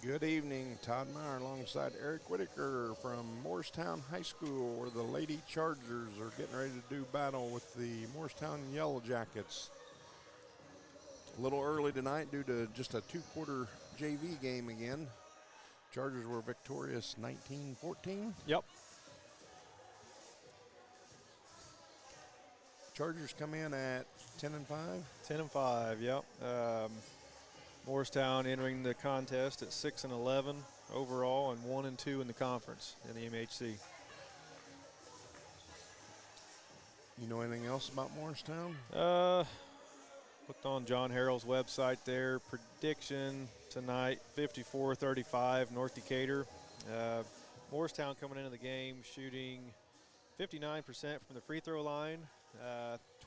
Good evening, Todd Meyer alongside Eric Whitaker from Morristown High School, where the Lady Chargers are getting ready to do battle with the Morristown Yellow Jackets. A little early tonight due to just a two-quarter JV game again. Chargers were victorious 19-14. Yep. Chargers come in at 10-5. 10-5, yep. Morristown entering the contest at 6-11 overall and 1-2 in the conference in the MHC. You know anything else about Morristown? Looked on John Harrell's website there. Prediction tonight, 54-35, North Decatur. Morristown coming into the game shooting 59% from the free throw line,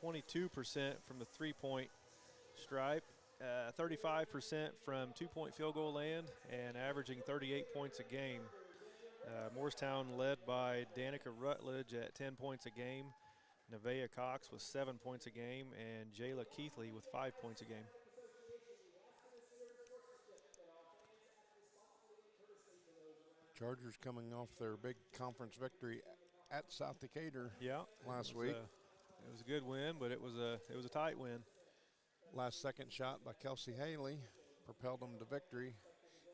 22% from the three-point stripe, 35% from two-point field goal land, and averaging 38 points a game. Morristown led by Danica Rutledge at 10 points a game, Nevaeh Cox with 7 points a game, and Jayla Keithley with 5 points a game. Chargers coming off their big conference victory at South Decatur last week. It was a good win, but it was a tight win. Last second shot by Kelsey Haley propelled them to victory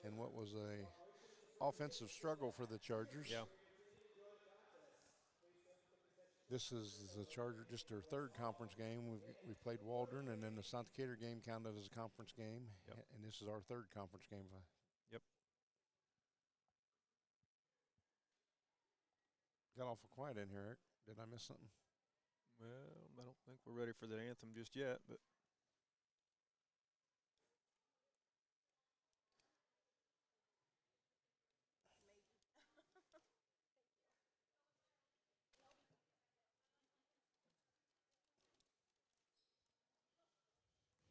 in what was a offensive struggle for the Chargers. Yeah. This is the Charger, just their third conference game. We've played Waldron, and then the South Decatur game counted as a conference game. Yep. And this is our third conference game. Yep. Got awful quiet in here, Eric. Did I miss something? Well, I don't think we're ready for the anthem just yet, but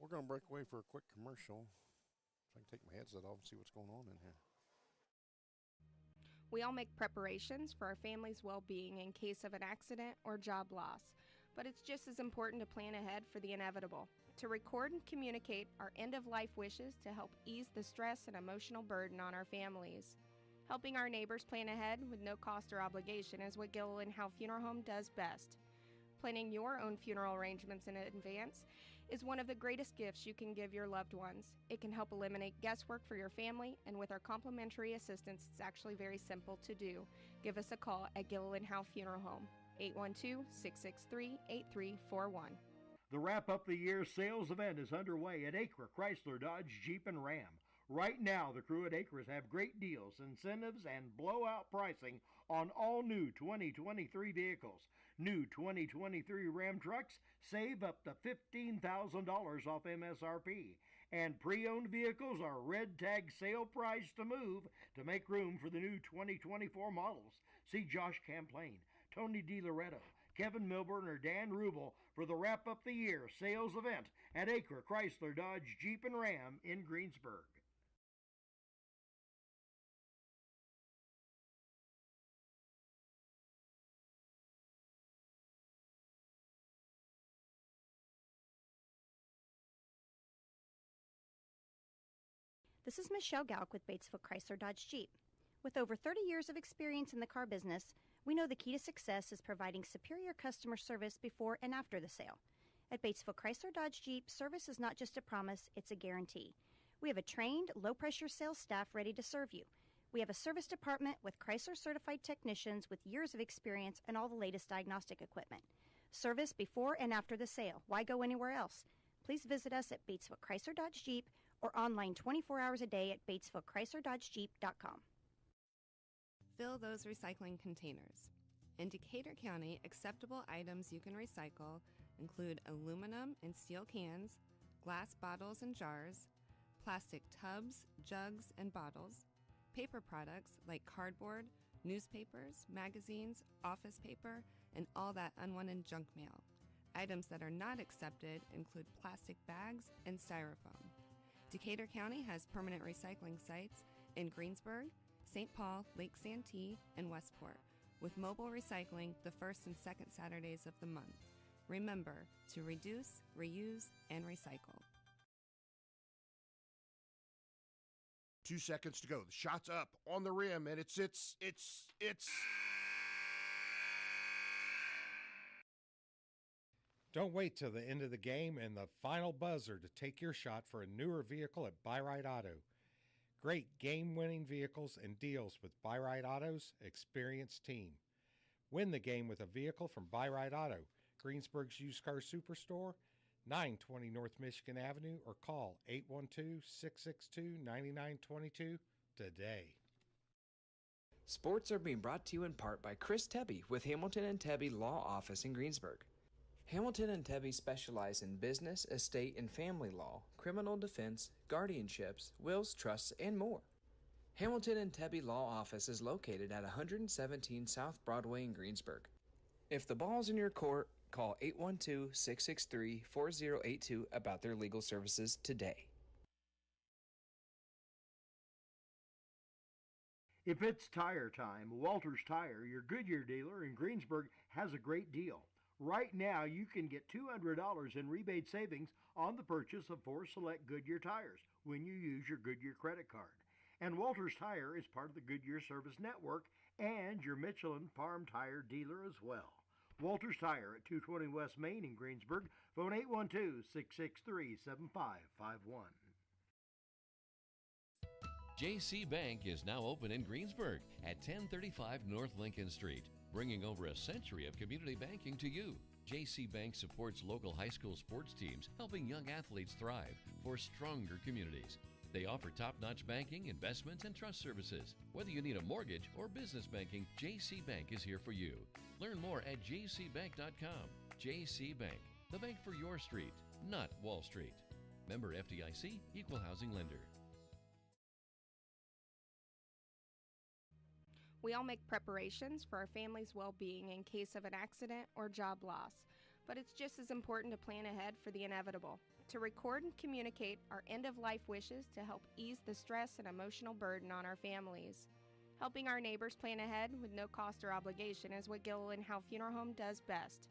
we're going to break away for a quick commercial so I can take my headset off and see what's going on in here. We all make preparations for our family's well-being in case of an accident or job loss, but it's just as important to plan ahead for the inevitable, to record and communicate our end-of-life wishes to help ease the stress and emotional burden on our families. Helping our neighbors plan ahead with no cost or obligation is what Gilliland Howe Funeral Home does best. Planning your own funeral arrangements in advance is one of the greatest gifts you can give your loved ones. It can help eliminate guesswork for your family, and with our complimentary assistance, it's actually very simple to do. Give us a call at Gilliland Howe Funeral Home, 812-663-8341. The Wrap Up the Year sales event is underway at Acre Chrysler Dodge Jeep and Ram. Right now, the crew at Acres have great deals, incentives, and blowout pricing on all new 2023 vehicles. New 2023 Ram trucks save up to $15,000 off MSRP. And pre-owned vehicles are red tag sale price to move to make room for the new 2024 models. See Josh Camplain, Tony DiLoretto, Kevin Milburn, or Dan Rubel for the Wrap Up the Year sales event at Acre Chrysler Dodge Jeep and Ram in Greensburg. This is Michelle Galk with Batesville Chrysler Dodge Jeep. With over 30 years of experience in the car business, we know the key to success is providing superior customer service before and after the sale. At Batesville Chrysler Dodge Jeep, service is not just a promise, it's a guarantee. We have a trained, low-pressure sales staff ready to serve you. We have a service department with Chrysler-certified technicians with years of experience and all the latest diagnostic equipment. Service before and after the sale. Why go anywhere else? Please visit us at Batesville Chrysler Dodge Jeep or online 24 hours a day at BatesvilleChryslerDodgeJeep.com. Fill those recycling containers. In Decatur County, acceptable items you can recycle include aluminum and steel cans, glass bottles and jars, plastic tubs, jugs, and bottles, paper products like cardboard, newspapers, magazines, office paper, and all that unwanted junk mail. Items that are not accepted include plastic bags and styrofoam. Decatur County has permanent recycling sites in Greensburg, St. Paul, Lake Santee, and Westport, with mobile recycling the first and second Saturdays of the month. Remember to reduce, reuse, and recycle. 2 seconds to go. The shot's up on the rim, and it's. Don't wait till the end of the game and the final buzzer to take your shot for a newer vehicle at Buyride Auto. Great game-winning vehicles and deals with Buyride Auto's experienced team. Win the game with a vehicle from Buyride Auto, Greensburg's used car superstore, 920 North Michigan Avenue, or call 812-662-9922 today. Sports are being brought to you in part by Chris Tebby with Hamilton and Tebby Law Office in Greensburg. Hamilton and Tebby specialize in business, estate, and family law, criminal defense, guardianships, wills, trusts, and more. Hamilton and Tebby Law Office is located at 117 South Broadway in Greensburg. If the ball's in your court, call 812-663-4082 about their legal services today. If it's tire time, Walters Tire, your Goodyear dealer in Greensburg, has a great deal. Right now, you can get $200 in rebate savings on the purchase of 4 select Goodyear tires when you use your Goodyear credit card. And Walters Tire is part of the Goodyear Service Network and your Michelin Farm Tire dealer as well. Walters Tire at 220 West Main in Greensburg. Phone 812-663-7551. JC Bank is now open in Greensburg at 1035 North Lincoln Street, bringing over a century of community banking to you. JC Bank supports local high school sports teams, helping young athletes thrive for stronger communities. They offer top-notch banking, investments, and trust services. Whether you need a mortgage or business banking, JC Bank is here for you. Learn more at jcbank.com. JC Bank, the bank for your street, not Wall Street. Member FDIC, Equal Housing Lender. We all make preparations for our family's well-being in case of an accident or job loss, but it's just as important to plan ahead for the inevitable, to record and communicate our end-of-life wishes to help ease the stress and emotional burden on our families. Helping our neighbors plan ahead with no cost or obligation is what Gilliland Howe Funeral Home does best.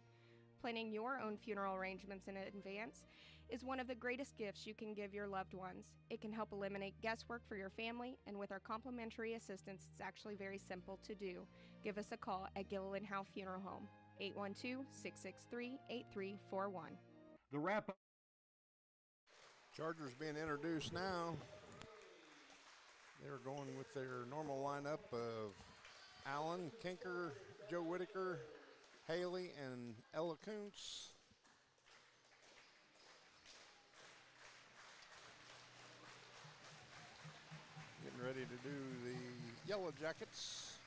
Planning your own funeral arrangements in advance is one of the greatest gifts you can give your loved ones. It can help eliminate guesswork for your family, and with our complimentary assistance, it's actually very simple to do. Give us a call at Gilliland Howe Funeral Home, 812-663-8341. The wrap-up. Chargers being introduced now. They're going with their normal lineup of Allen, Kinker, Joe Whitaker, Haley, and Ella Kuntz. Getting ready to do the Yellow Jackets.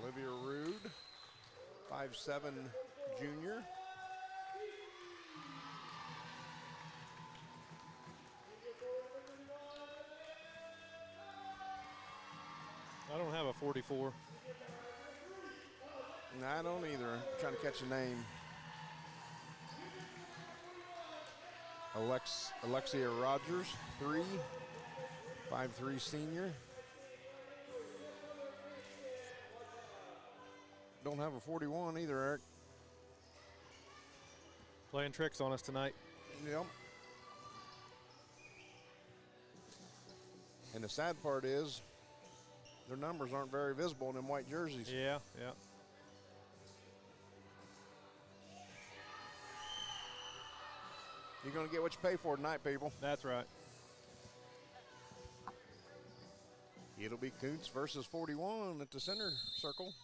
Olivia Rude, 5'7" junior. I don't have a 44. No, I don't either. I'm trying to catch a name. Alexia Rogers, 5'3" senior. Don't have a 41 either, Eric. Playing tricks on us tonight. Yep. And the sad part is their numbers aren't very visible in them white jerseys. Yeah, yeah. You're going to get what you pay for tonight, people. That's right. It'll be Kuntz versus 41 at the center circle.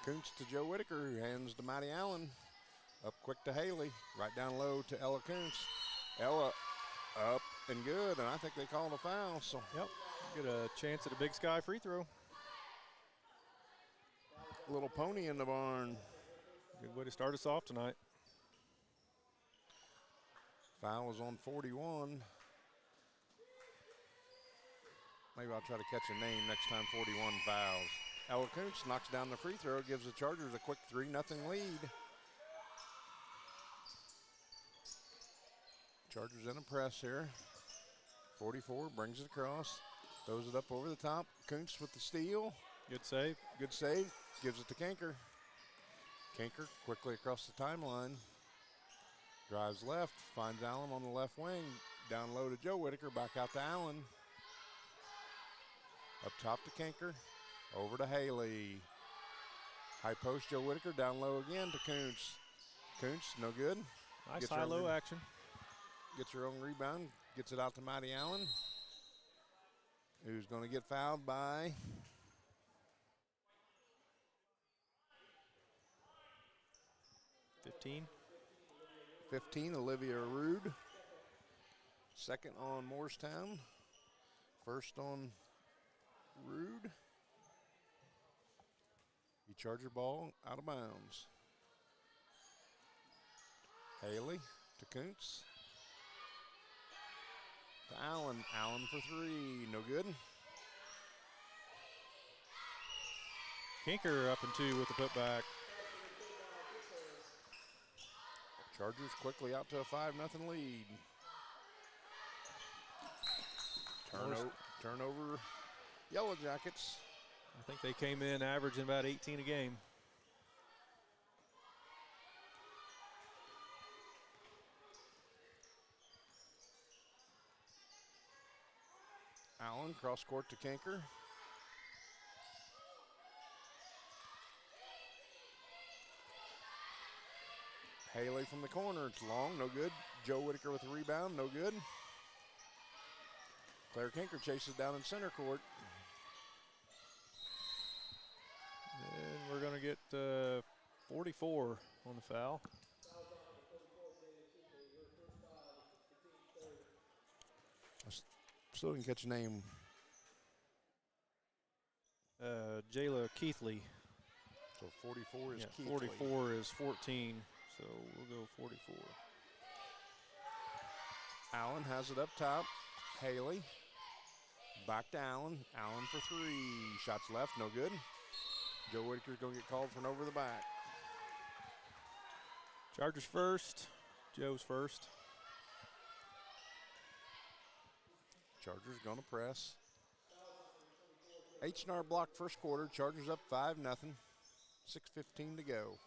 Kuntz to Joe Whitaker, who hands to Mighty Allen. Up quick to Haley, right down low to Ella Kuntz. Ella up and good, and I think they called a foul. So yep, get a chance at a Big Sky free throw. Little pony in the barn. Good way to start us off tonight. Foul was on 41. Maybe I'll try to catch a name next time 41 fouls. Ella Kuntz knocks down the free throw, gives the Chargers a quick 3-0 lead. Chargers in a press here. 44 brings it across, throws it up over the top. Kuntz with the steal. Good save. Good save. Gives it to Kanker. Kanker quickly across the timeline. Drives left. Finds Allen on the left wing. Down low to Joe Whitaker. Back out to Allen. Up top to Kanker. Over to Haley. High post, Joe Whitaker. Down low again to Kuntz. Kuntz, no good. Nice high-low action. Gets her own rebound. Gets it out to Mighty Allen, who's going to get fouled by 15, Olivia Rude. Second on Morristown. First on Rude. The Charger ball out of bounds. Haley to Kuntz. To Allen. Allen for three. No good. Kanker up and two with the putback. Chargers quickly out to a 5-0 lead. Turnover, Yellow Jackets. I think they came in averaging about 18 a game. Allen, cross court to Kanker. Haley from the corner, it's long, no good. Joe Whitaker with the rebound, no good. Claire Kanker chases down in center court. And we're going to get 44 on the foul. Still didn't catch a name. Jayla Keithley. So 44 is Keithley. 44 is 14, so we'll go 44. Allen has it up top. Haley. Back to Allen. Allen for three. Shots left, no good. Joe Whitaker's going to get called for an over the back. Chargers first. Joe's first. Chargers going to press. H&R block first quarter. Chargers up 5-0. 6:15 to go.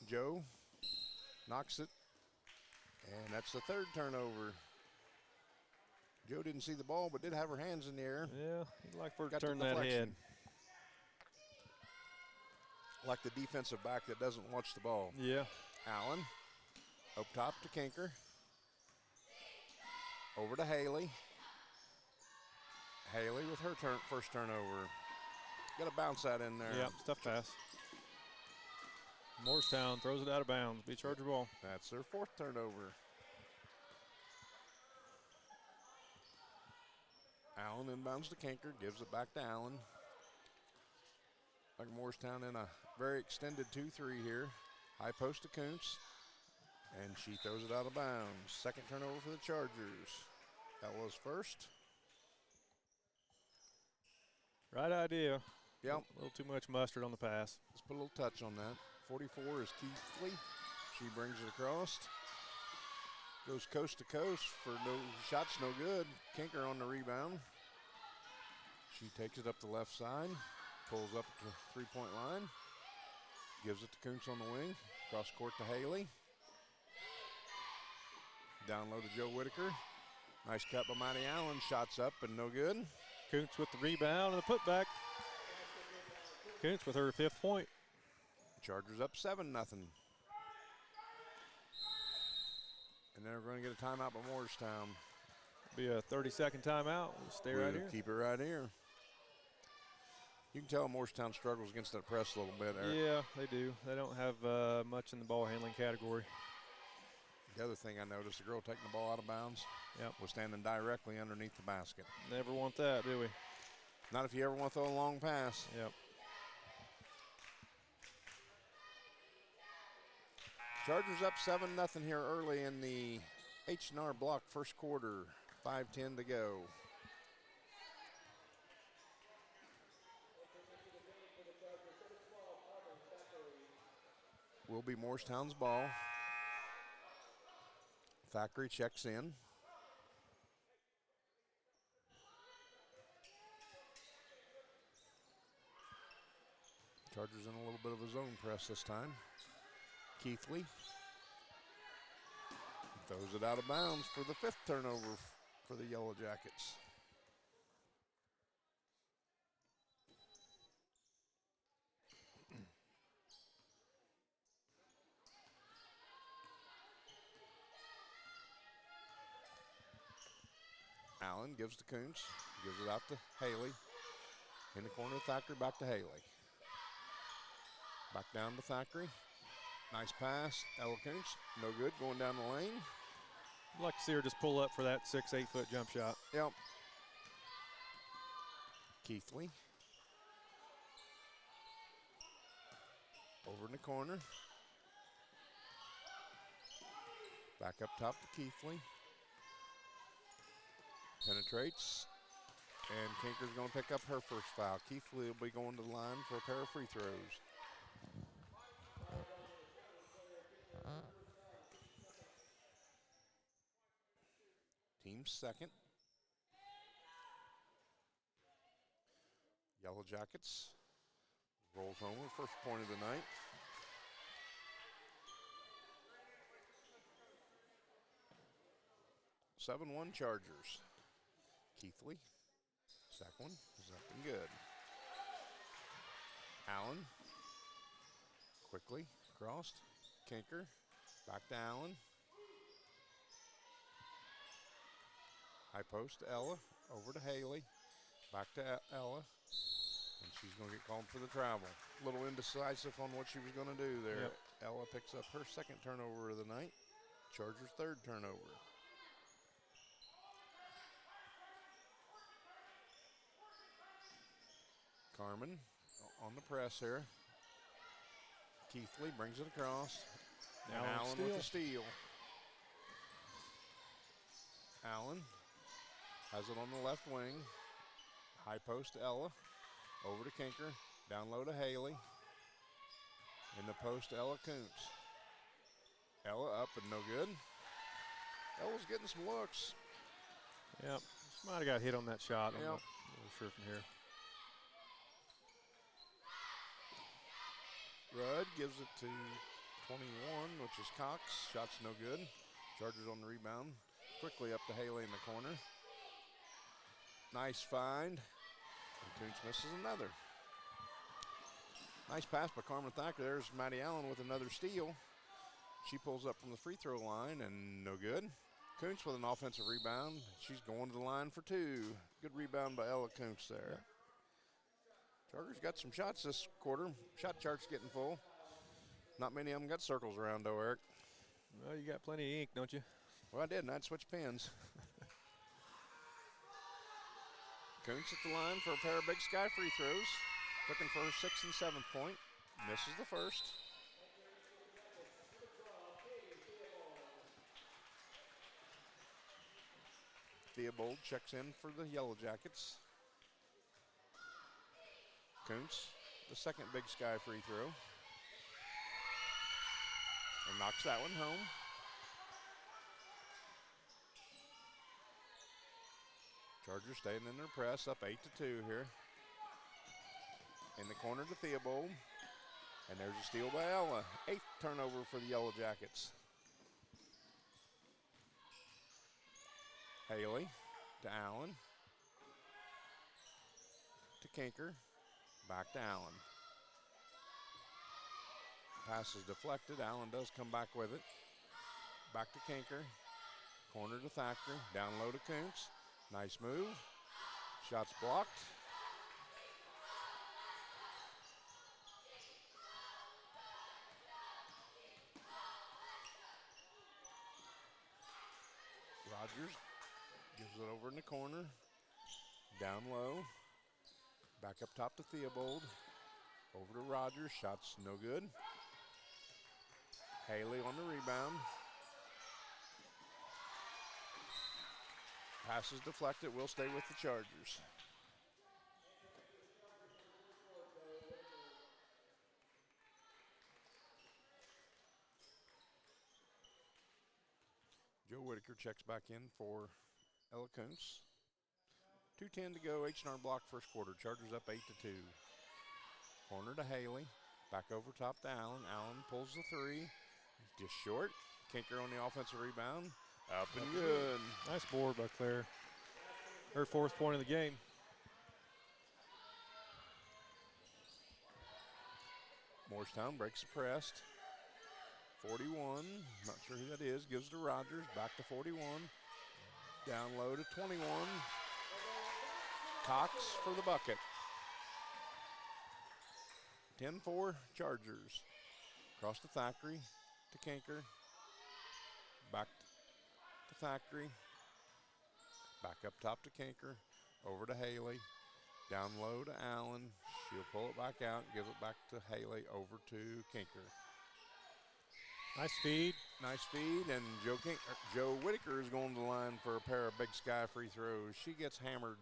Joe knocks it. And that's the third turnover. Joe didn't see the ball, but did have her hands in the air. Yeah, he'd like for her to turn that head. Like the defensive back that doesn't watch the ball. Yeah. Allen, up top to Kanker. Over to Haley. Haley with her first turnover. Got to bounce that in there. Yeah, tough pass. Morristown throws it out of bounds. Be Charger ball. That's their fourth turnover. Allen inbounds to Kanker, gives it back to Allen. Like Morristown in a very extended 2-3 here. High post to Kuntz. And she throws it out of bounds. Second turnover for the Chargers. That was first. Right idea. Yep. A little too much mustard on the pass. Let's put a little touch on that. 44 is Keithley. She brings it across. Goes coast to coast for no shots, no good. Kanker on the rebound. She takes it up the left side. Pulls up to the three-point line. Gives it to Kuntz on the wing. Cross court to Haley. Down low to Joe Whitaker. Nice cut by Mighty Allen. Shots up and no good. Kuntz with the rebound and the putback. Kuntz with her fifth point. Chargers up 7-0. And then we're going to get a timeout by Morristown. Be a 30-second timeout. We'll stay right here. Keep it right here. You can tell Morristown struggles against that press a little bit, Eric. Yeah, they do. They don't have much in the ball handling category. The other thing I noticed, the girl taking the ball out of bounds was standing directly underneath the basket. Never want that, do we? Not if you ever want to throw a long pass. Yep. Chargers up 7-0 here early in the H&R block first quarter. 5:10 to go. Will be Morristown's ball. Thackeray checks in. Chargers in a little bit of a zone press this time. Keithley throws it out of bounds for the 5th turnover for the Yellow Jackets. Allen gives to Koontz, gives it out to Haley. In the corner of Thackeray, back to Haley. Back down to Thackeray. Nice pass. Ella Koontz, no good, going down the lane. I'd like to see her just pull up for that 6-8 foot jump shot. Yep. Keithley. Over in the corner. Back up top to Keithley. Penetrates. And Kinker's going to pick up her first foul. Keithley will be going to the line for a pair of free throws. Team's second. Yellow Jackets rolls home with first point of the night. (7-1) Chargers. Keithley. Second one is up and good. Allen. Quickly crossed. Kinker. Back to Allen. High post to Ella. Over to Haley. Back to Ella. And she's going to get called for the travel. A little indecisive on what she was going to do there. Yep. Ella picks up her 2nd turnover of the night. Chargers' 3rd turnover. Carmen on the press here. Keithley brings it across. And Allen with the steal. Allen has it on the left wing. High post to Ella. Over to Kinker. Down low to Haley. In the post to Ella Koontz. Ella up and no good. Ella's getting some looks. Yep. She might have got hit on that shot. I'm Yep. not really sure from here. Rudd gives it to 21, which is Cox. Shot's no good. Chargers on the rebound. Quickly up to Haley in the corner. Nice find. And Koontz misses another. Nice pass by Carmen Thacker. There's Maddie Allen with another steal. She pulls up from the free throw line and no good. Koontz with an offensive rebound. She's going to the line for 2. Good rebound by Ella Koontz there. Yeah. Chargers got some shots this quarter. Shot chart's getting full. Not many of them got circles around though, Eric. Well, you got plenty of ink, don't you? Well, I did, and I'd switch pens. Koontz at the line for a pair of Big Sky free throws. Looking for her 6th and 7th point. Misses the first. Theobald checks in for the Yellow Jackets. Koontz, the 2nd Big Sky free throw. And knocks that one home. Chargers staying in their press, up 8-2 here. In the corner to Theobald. And there's a steal by Ella. 8th turnover for the Yellow Jackets. Haley to Allen. To Kinker. Back to Allen. Pass is deflected. Allen does come back with it. Back to Kinker. Corner to Thacker. Down low to Koontz. Nice move. Shots blocked. Rogers gives it over in the corner. Down low. Back up top to Theobald. Over to Rogers. Shots no good. Haley on the rebound. Pass is deflected. Will stay with the Chargers. Joe Whitaker checks back in for Ella Koontz. 2:10 to go. H&R block first quarter. Chargers up 8-2. Corner to Haley. Back over top to Allen. Allen pulls the three. Just short. Kinker on the offensive rebound. Up and good. Nice board by Claire. Her 4th point of the game. Morristown breaks the press. 41, not sure who that is, gives to Rogers, back to 41. Down low to 21. Cox for the bucket. 10-4 Chargers. Across to Thackeray, to Kinker. Back to Thackeray. Back up top to Kinker. Over to Haley. Down low to Allen. She'll pull it back out and give it back to Haley over to Kinker. Nice feed. Nice feed, and Joe Whitaker is going to the line for a pair of Big Sky free throws. She gets hammered.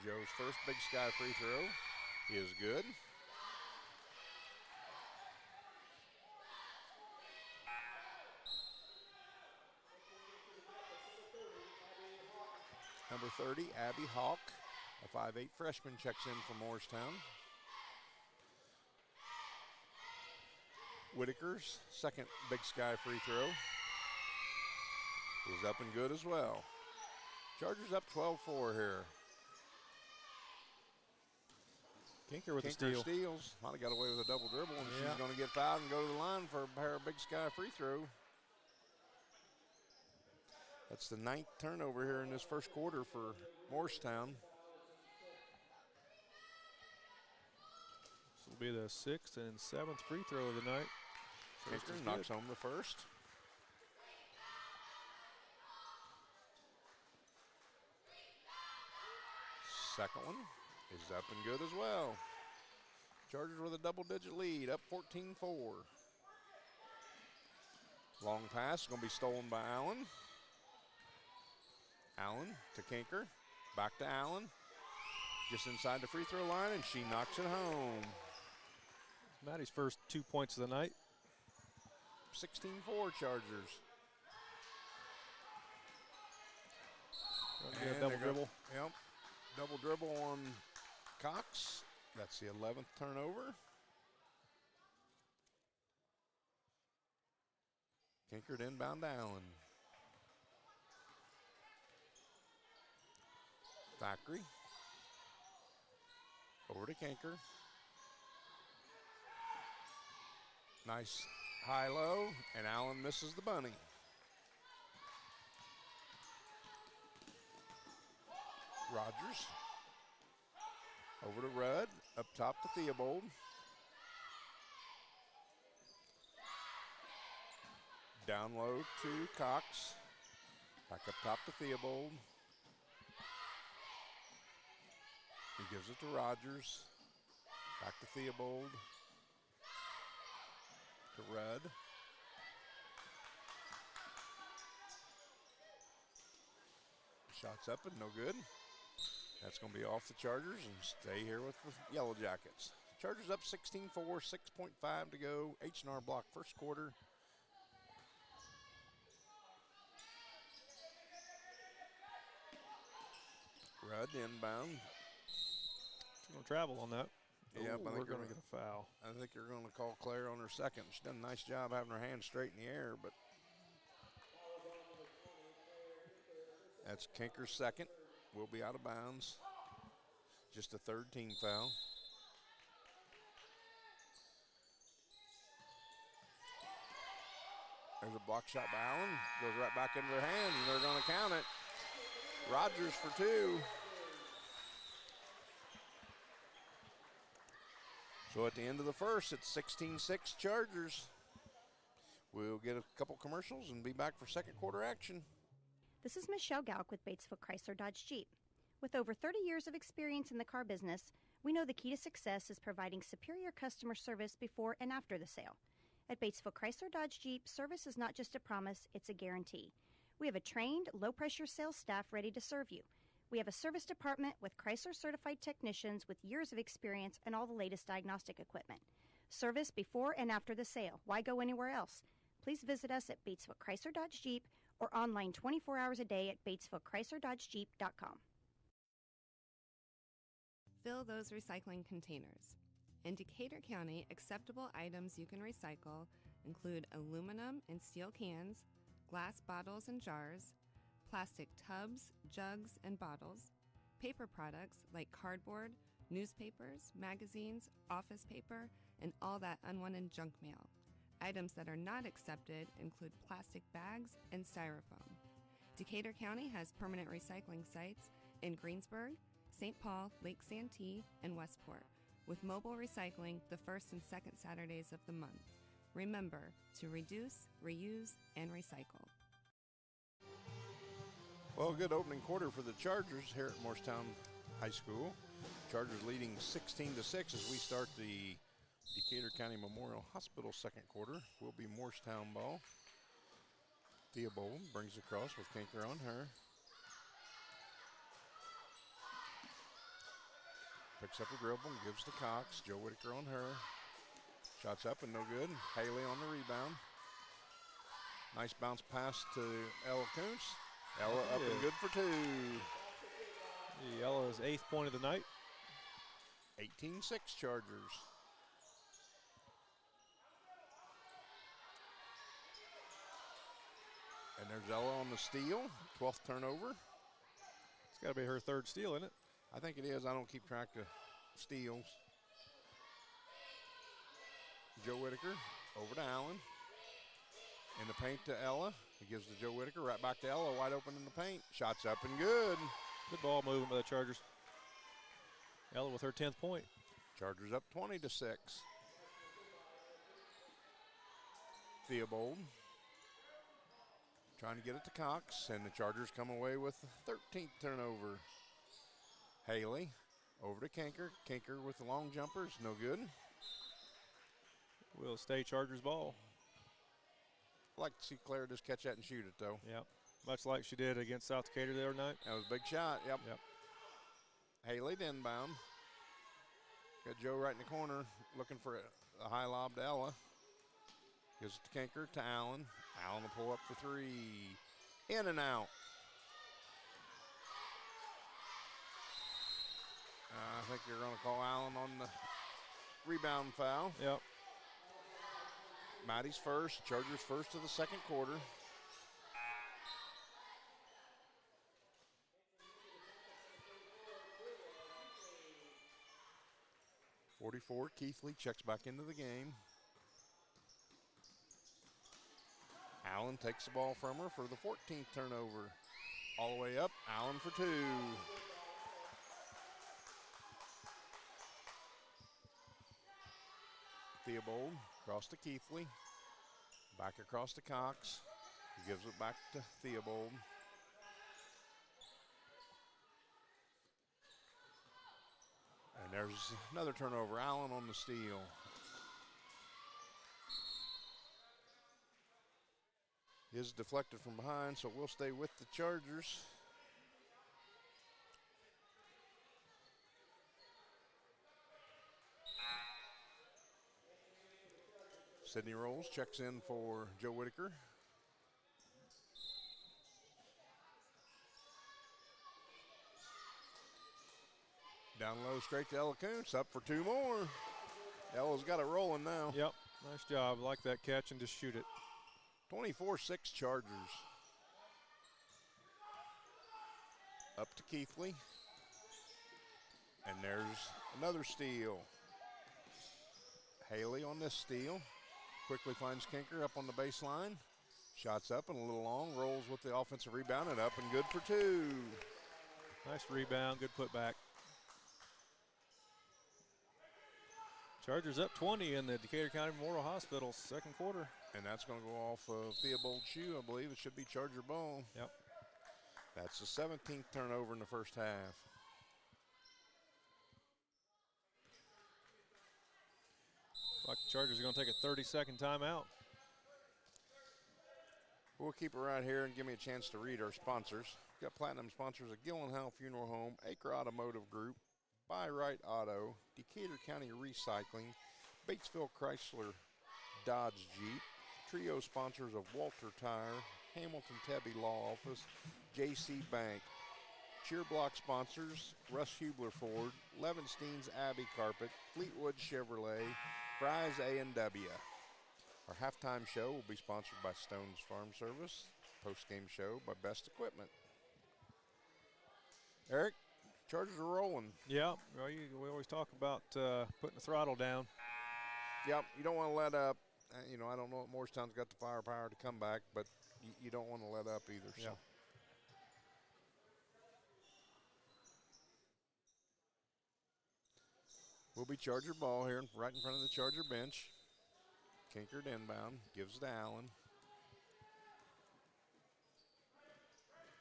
Joe's first Big Sky free throw is good. Number 30, Abby Hawk, a 5'8" freshman, checks in for Morristown. Whitaker's second Big Sky free throw is up and good as well. Chargers up 12-4 here. Kinker with the steal. Steals. Might have got away with a double dribble, and she's going to get fouled and go to the line for a pair of Big Sky free throw. That's the 9th turnover here in this first quarter for Morristown. This will be the 6th and 7th free throw of the night. Kinker knocks home the first. Second one is up and good as well. Chargers with a double-digit lead, up 14-4. Long pass, going to be stolen by Allen. Allen to Kinker, back to Allen. Just inside the free throw line, and she knocks it home. Maddie's first 2 points of the night. 16-4 Chargers. And double dribble. Yep, double dribble on Cox. That's the 11th turnover. Kinker to inbound to Allen. Thackeray. Over to Kinker. Nice high-low, and Allen misses the bunny. Rogers. Over to Rudd, up top to Theobald. Down low to Cox. Back up top to Theobald. He gives it to Rogers. Back to Theobald. To Rudd. Shots up and no good. That's going to be off the Chargers and stay here with the Yellow Jackets. Chargers up 16-4, 6.5 to go. H&R Block first quarter. Rudd inbound. She's going to travel on that. Yeah, we're going to get a foul. I think you're going to call Claire on her second. She's done a nice job having her hands straight in the air, but that's Kinker's second. Will be out of bounds. Just a third team foul. There's a block shot by Allen. Goes right back into their hands, and they're going to count it. Rogers for two. So at the end of the first, it's 16-6 Chargers. We'll get a couple commercials and be back for second quarter action. This is Michelle Gauk with Batesville Chrysler Dodge Jeep. With over 30 years of experience in the car business, we know the key to success is providing superior customer service before and after the sale. At Batesville Chrysler Dodge Jeep, service is not just a promise, it's a guarantee. We have a trained, low-pressure sales staff ready to serve you. We have a service department with Chrysler certified technicians with years of experience and all the latest diagnostic equipment. Service before and after the sale. Why go anywhere else? Please visit us at Batesville Chrysler Dodge Jeep or online 24 hours a day at BatesvilleChryslerDodgeJeep.com. Fill those recycling containers. In Decatur County, acceptable items you can recycle include aluminum and steel cans, glass bottles and jars, plastic tubs, jugs, and bottles, paper products like cardboard, newspapers, magazines, office paper, and all that unwanted junk mail. Items that are not accepted include plastic bags and styrofoam. Decatur County has permanent recycling sites in Greensburg, St. Paul, Lake Santee, and Westport, with mobile recycling the first and second Saturdays of the month. Remember to reduce, reuse, and recycle. Well, good opening quarter for the Chargers here at Morristown High School. Chargers leading 16-6 as we start the Decatur County Memorial Hospital second quarter. Will be Morristown ball. Theobald brings across with Kanker on her. Picks up a dribble and gives to Cox. Joe Whitaker on her. Shots up and no good. Haley on the rebound. Nice bounce pass to Ella Kuntz. Ella up and good for two. Ella's 8th point of the night. 18-6 Chargers. And there's Ella on the steal. 12th turnover. It's got to be her 3rd steal, isn't it? I think it is. I don't keep track of steals. Joe Whitaker over to Allen. In the paint to Ella. He gives to Joe Whitaker. Right back to Ella. Wide open in the paint. Shots up and good. Good ball movement by the Chargers. Ella with her 10th point. Chargers up 20-6. Theobald trying to get it to Cox, and the Chargers come away with the 13th turnover. Haley over to Kanker. Kanker with the long jumpers, no good. Will stay Chargers ball. I'd like to see Claire just catch that and shoot it, though. Yep, much like she did against South Decatur the other night. That was a big shot, yep. Haley to inbound. Got Joe right in the corner looking for a high lob to Ella. Gives it to Kanker to Allen. Allen will pull up for three. In and out. I think you're going to call Allen on the rebound foul. Yep. Maddie's first. Chargers first of the second quarter. .44, Keithley checks back into the game. Allen takes the ball from her for the 14th turnover. All the way up, Allen for two. Theobald across to Keithley. Back across to Cox. He gives it back to Theobald. And there's another turnover. Allen on the steal. Is deflected from behind, so we'll stay with the Chargers. Sydney Rolls checks in for Joe Whitaker. Down low straight to Ella Kuntz, up for two more. Ella's got it rolling now. Yep, nice job. Like that catch and just shoot it. 24-6 Chargers. Up to Keithley. And there's another steal. Haley on this steal. Quickly finds Kanker up on the baseline. Shots up and a little long. Rolls with the offensive rebound and up and good for two. Nice rebound, good putback. Chargers up 20 in the Decatur County Memorial Hospital second quarter. And that's going to go off of Theobald's shoe. I believe it should be Charger ball. Yep. That's the 17th turnover in the first half. Like the Chargers are going to take a 30-second timeout. We'll keep it right here and give me a chance to read our sponsors. got platinum sponsors of Gillenhow Funeral Home, Acre Automotive Group, Buy Right Auto, Decatur County Recycling, Batesville Chrysler Dodge Jeep, trio sponsors of Walter Tire, Hamilton Tebby Law Office, JC Bank. Cheer block sponsors, Russ Hubler Ford, Levenstein's Abbey Carpet, Fleetwood Chevrolet, Fry's A&W. Our halftime show will be sponsored by Stone's Farm Service, post-game show by Best Equipment. Eric, Chargers are rolling. Yeah, well, we always talk about putting the throttle down. Yep, you don't want to let up. I don't know if Morristown's got the firepower to come back, but you don't want to let up either. So. Yeah. Will be Charger ball here right in front of the Charger bench. Kinkered inbound, gives to Allen.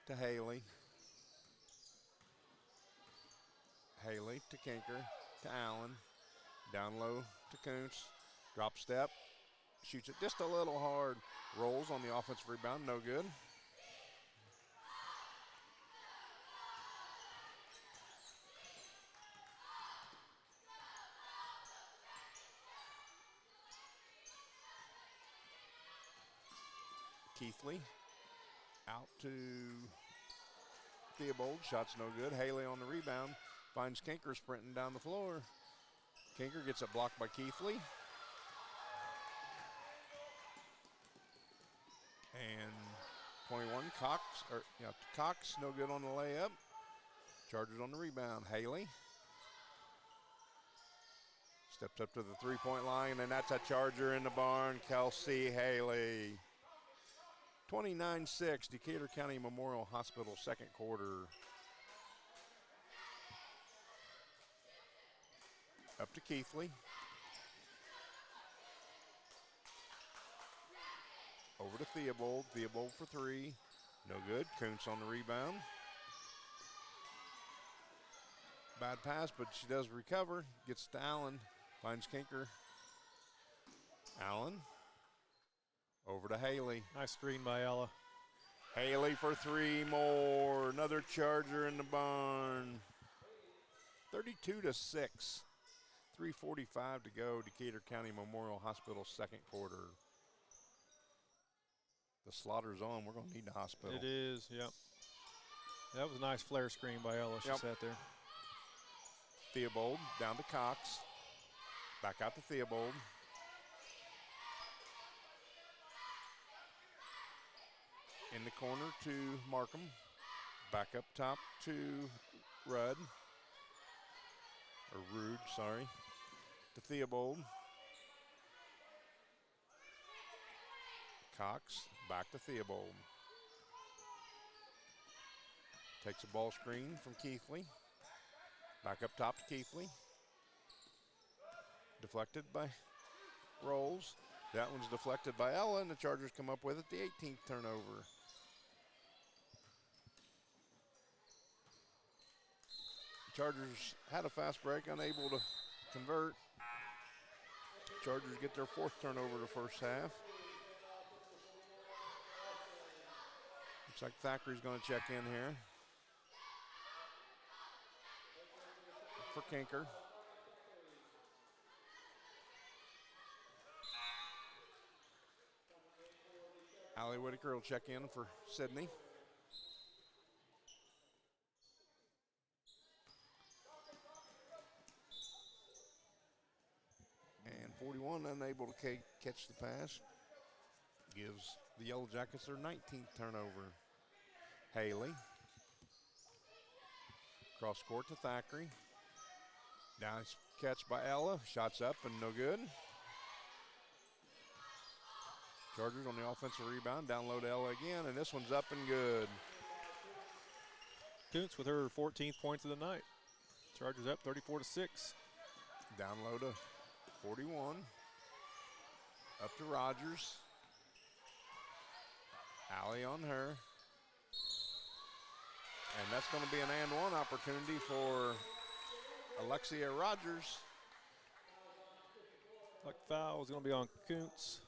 To Haley. Haley to Kinker, to Allen. Down low to Kuntz. Drop step. Shoots it just a little hard. Rolls on the offensive rebound, no good. Keithley out to Theobald. Shot's no good. Haley on the rebound. Finds Kinker sprinting down the floor. Kinker gets it blocked by Keithley. And 21, Cox, no good on the layup. Chargers on the rebound. Haley steps up to the three-point line, and that's a Charger in the barn. Kelsey Haley. 29-6, Decatur County Memorial Hospital, second quarter. Up to Keithley. Over to Theobald. Theobald for three. No good. Kuntz on the rebound. Bad pass, but she does recover. Gets to Allen. Finds Kinker. Allen. Over to Haley. Nice screen by Ella. Haley for three more. Another Charger in the barn. 32-6. 3:45 to go. Decatur County Memorial Hospital, second quarter. The slaughter's on. We're going to need the hospital. It is, yep. That was a nice flare screen by Ella. She sat there. Theobald down to Cox. Back out to Theobald. In the corner to Markham. Back up top to Rudd. Or Rude, sorry. To Theobald. Cox, back to Theobald. Takes a ball screen from Keithley. Back up top to Keithley. Deflected by Rolls. That one's deflected by Ella, and the Chargers come up with it, the 18th turnover. Chargers had a fast break, unable to convert. Chargers get their fourth turnover the first half. Looks like Thackeray's going to check in here. For Kinker. Allie Whitaker will check in for Sydney. And 41 unable to catch the pass. Gives the Yellow Jackets their 19th turnover. Haley. Cross court to Thackeray. Nice catch by Ella. Shots up and no good. Chargers on the offensive rebound. Down low to Ella again, and this one's up and good. Kuntz with her 14th points of the night. Chargers up 34-6. Down low to 41. Up to Rogers. Allie on her. And that's going to be an and one opportunity for Alexia Rogers. Luck foul is going to be on Kuntz.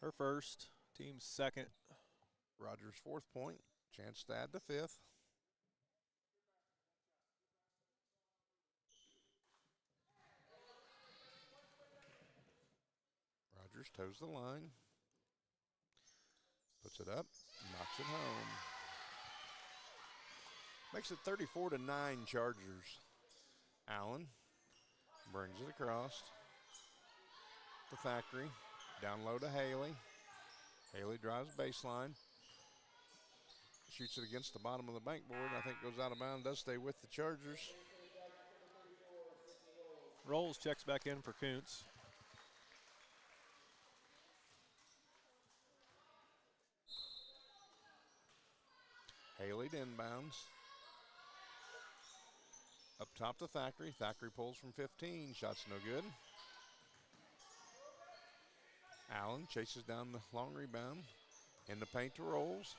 Her first, team's second. Rogers' fourth point. Chance to add the fifth. Rogers toes the line. Puts it up, knocks it home. Makes it 34-9 Chargers. Allen brings it across to Thackeray. Down low to Haley. Haley drives baseline. Shoots it against the bottom of the bankboard. I think goes out of bounds. Does stay with the Chargers. Rolls checks back in for Kuntz. Haley to inbounds. Up top to Thackeray. Thackeray pulls from 15. Shot's no good. Allen chases down the long rebound. In the paint to Rolls.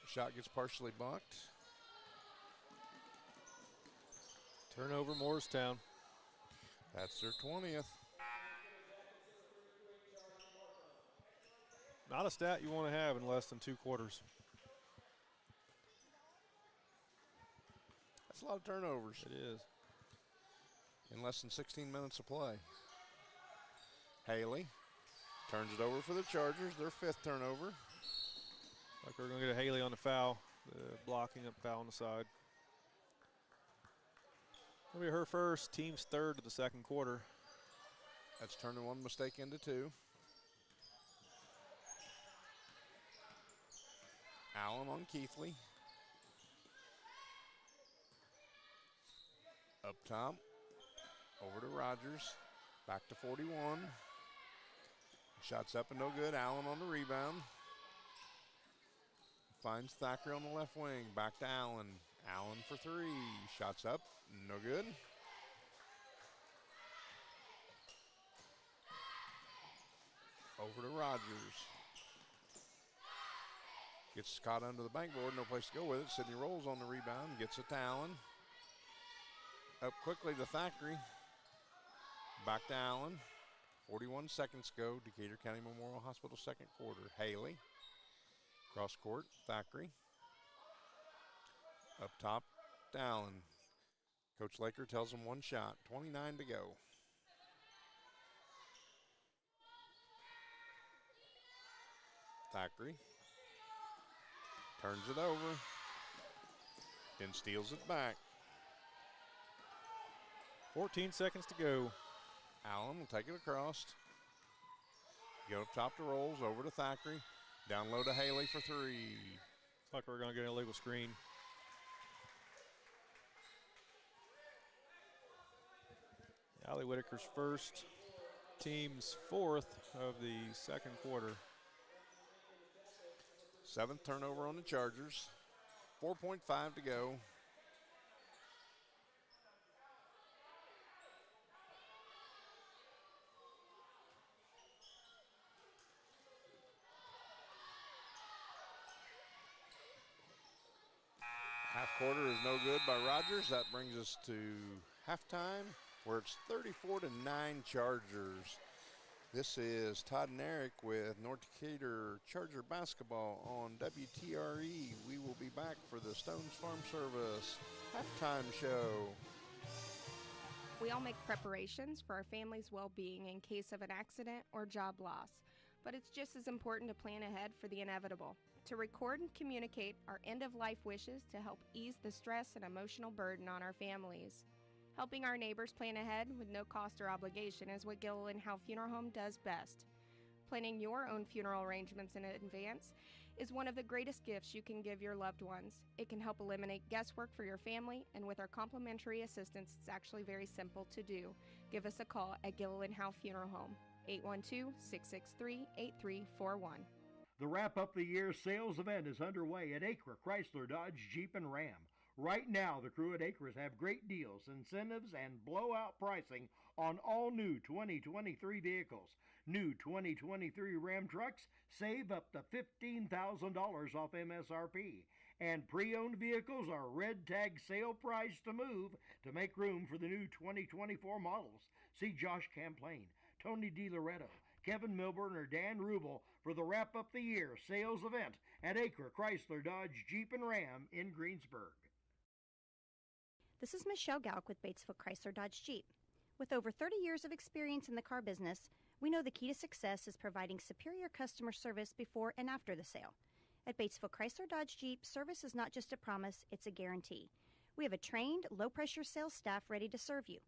Shot gets partially blocked. Turnover Morristown. That's their 20th. Not a stat you want to have in less than 2 quarters. That's a lot of turnovers. It is. In less than 16 minutes of play. Haley turns it over for the Chargers, their 5th turnover. Like we're going to get a Haley on the foul, the blocking up foul on the side. It'll be her first, team's 3rd of the 2nd quarter. That's turning one mistake into 2. Allen on Keithley. Up top, over to Rogers, back to 41. Shots up and no good. Allen on the rebound. Finds Thackeray on the left wing, back to Allen. Allen for 3, shots up, no good. Over to Rogers. Gets caught under the backboard, no place to go with it. Sydney Rolls on the rebound, gets it to Allen. Up quickly to Thackeray. Back to Allen. 41 seconds go. Decatur County Memorial Hospital 2nd quarter. Haley. Cross court, Thackeray. Up top to Allen. Coach Laker tells him 1 shot. 29 to go. Thackeray turns it over. Then steals it back. 14 seconds to go. Allen will take it across. Go up top to Rolls, over to Thackeray. Down low to Haley for 3. Looks like we're going to get an illegal screen. Allie Whitaker's first, team's 4th of the 2nd quarter. 7th turnover on the Chargers. 4.5 to go. Half quarter is no good by Rogers. That brings us to halftime, where it's 34-9 Chargers. This is Todd and Eric with North Decatur Charger basketball on WTRE. We will be back for the Stones Farm Service halftime show. We all make preparations for our family's well-being in case of an accident or job loss, but it's just as important to plan ahead for the inevitable. To record and communicate our end-of-life wishes to help ease the stress and emotional burden on our families. Helping our neighbors plan ahead with no cost or obligation is what Gilliland Howe Funeral Home does best. Planning your own funeral arrangements in advance is one of the greatest gifts you can give your loved ones. It can help eliminate guesswork for your family, and with our complimentary assistance, it's actually very simple to do. Give us a call at Gilliland Howe Funeral Home, 812-663-8341. The Wrap Up the Year sales event is underway at Acra Chrysler Dodge Jeep and Ram. Right now, the crew at Acres have great deals, incentives, and blowout pricing on all new 2023 vehicles. New 2023 Ram trucks save up to $15,000 off MSRP. And pre-owned vehicles are red tag sale price to move to make room for the new 2024 models. See Josh Camplain, Tony DiLoretto, Kevin Milburn, or Dan Rubel for the Wrap Up the Year sales event at Acre Chrysler Dodge Jeep and Ram in Greensburg. This is Michelle Galk with Batesville Chrysler Dodge Jeep. With over 30 years of experience in the car business, we know the key to success is providing superior customer service before and after the sale. At Batesville Chrysler Dodge Jeep, service is not just a promise, it's a guarantee. We have a trained, low-pressure sales staff ready to serve you.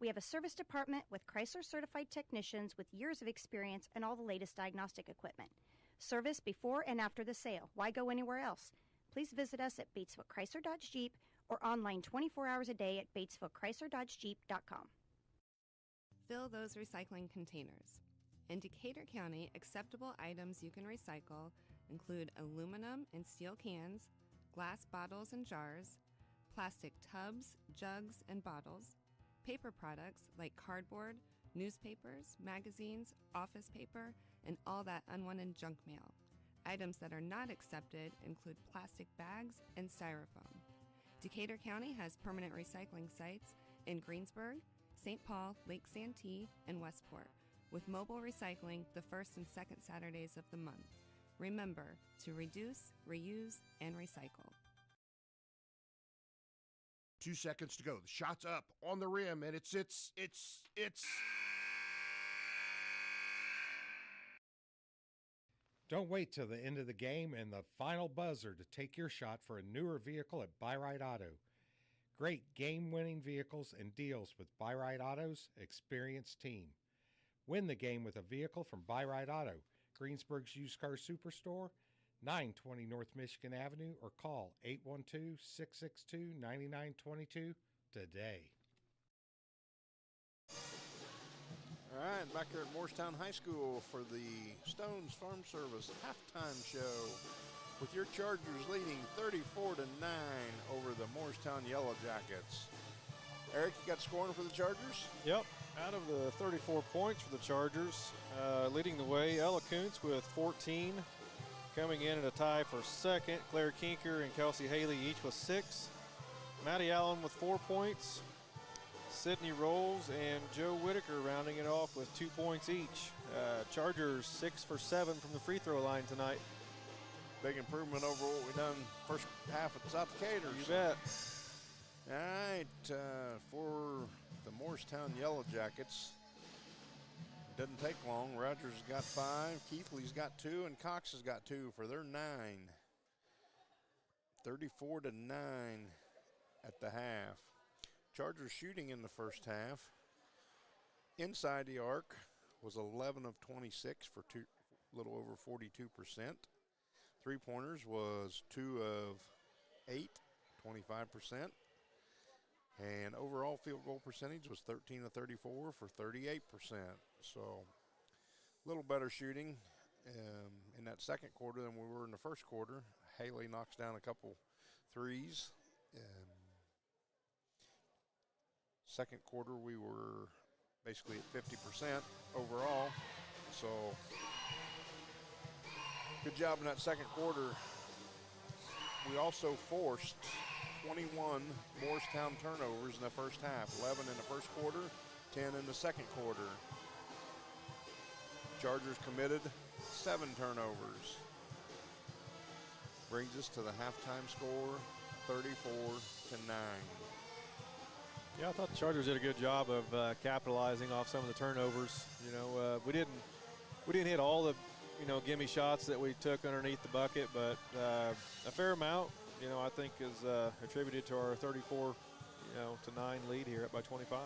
We have a service department with Chrysler-certified technicians with years of experience and all the latest diagnostic equipment. Service before and after the sale. Why go anywhere else? Please visit us at Batesville Chrysler Dodge Jeep or online 24 hours a day at BatesvilleChryslerDodgeJeep.com. Fill those recycling containers. In Decatur County, acceptable items you can recycle include aluminum and steel cans, glass bottles and jars, plastic tubs, jugs, and bottles, paper products like cardboard, newspapers, magazines, office paper, and all that unwanted junk mail. Items that are not accepted include plastic bags and styrofoam. Decatur County has permanent recycling sites in Greensburg, St. Paul, Lake Santee, and Westport, with mobile recycling the first and second Saturdays of the month. Remember to reduce, reuse, and recycle. 2 seconds to go. The shot's up on the rim, and it's. Don't wait till the end of the game and the final buzzer to take your shot for a newer vehicle at Buy-Right Auto. Great game-winning vehicles and deals with Buy-Right Auto's experienced team. Win the game with a vehicle from Buy-Right Auto, Greensburg's used car superstore, 920 North Michigan Avenue, or call 812-662-9922 today. All right, back here at Morristown High School for the Stones Farm Service halftime show with your Chargers leading 34-9 over the Morristown Yellow Jackets. Eric, you got scoring for the Chargers? Yep. Out of the 34 points for the Chargers, leading the way, Ella Kuntz with 14. Coming in at a tie for second, Claire Kinker and Kelsey Haley each with 6. Maddie Allen with 4 points. Sydney Rolls and Joe Whitaker rounding it off with 2 points each. Chargers 6 for 7 from the free throw line tonight. Big improvement over what we done first half at South Decatur. You bet. All right, for the Morristown Yellow Jackets, doesn't take long. Rogers has got 5, Keithley's got 2, and Cox has got 2 for their 9. 34-9 at the half. Chargers shooting in the first half. Inside the arc was 11 of 26 for a little over 42%. Three-pointers was 2 of 8, 25%. And overall field goal percentage was 13 of 34 for 38%. So a little better shooting in that second quarter than we were in the first quarter. Haley knocks down a couple threes. Second quarter, we were basically at 50% overall. So good job in that second quarter. We also forced 21 Morristown turnovers in the first half, 11 in the first quarter, 10 in the second quarter. Chargers committed 7 turnovers. Brings us to the halftime score, 34-9. Yeah, I thought the Chargers did a good job of capitalizing off some of the turnovers. You know, we didn't hit all the, gimme shots that we took underneath the bucket, but a fair amount, I think is attributed to our 34, to 9 lead here by 25.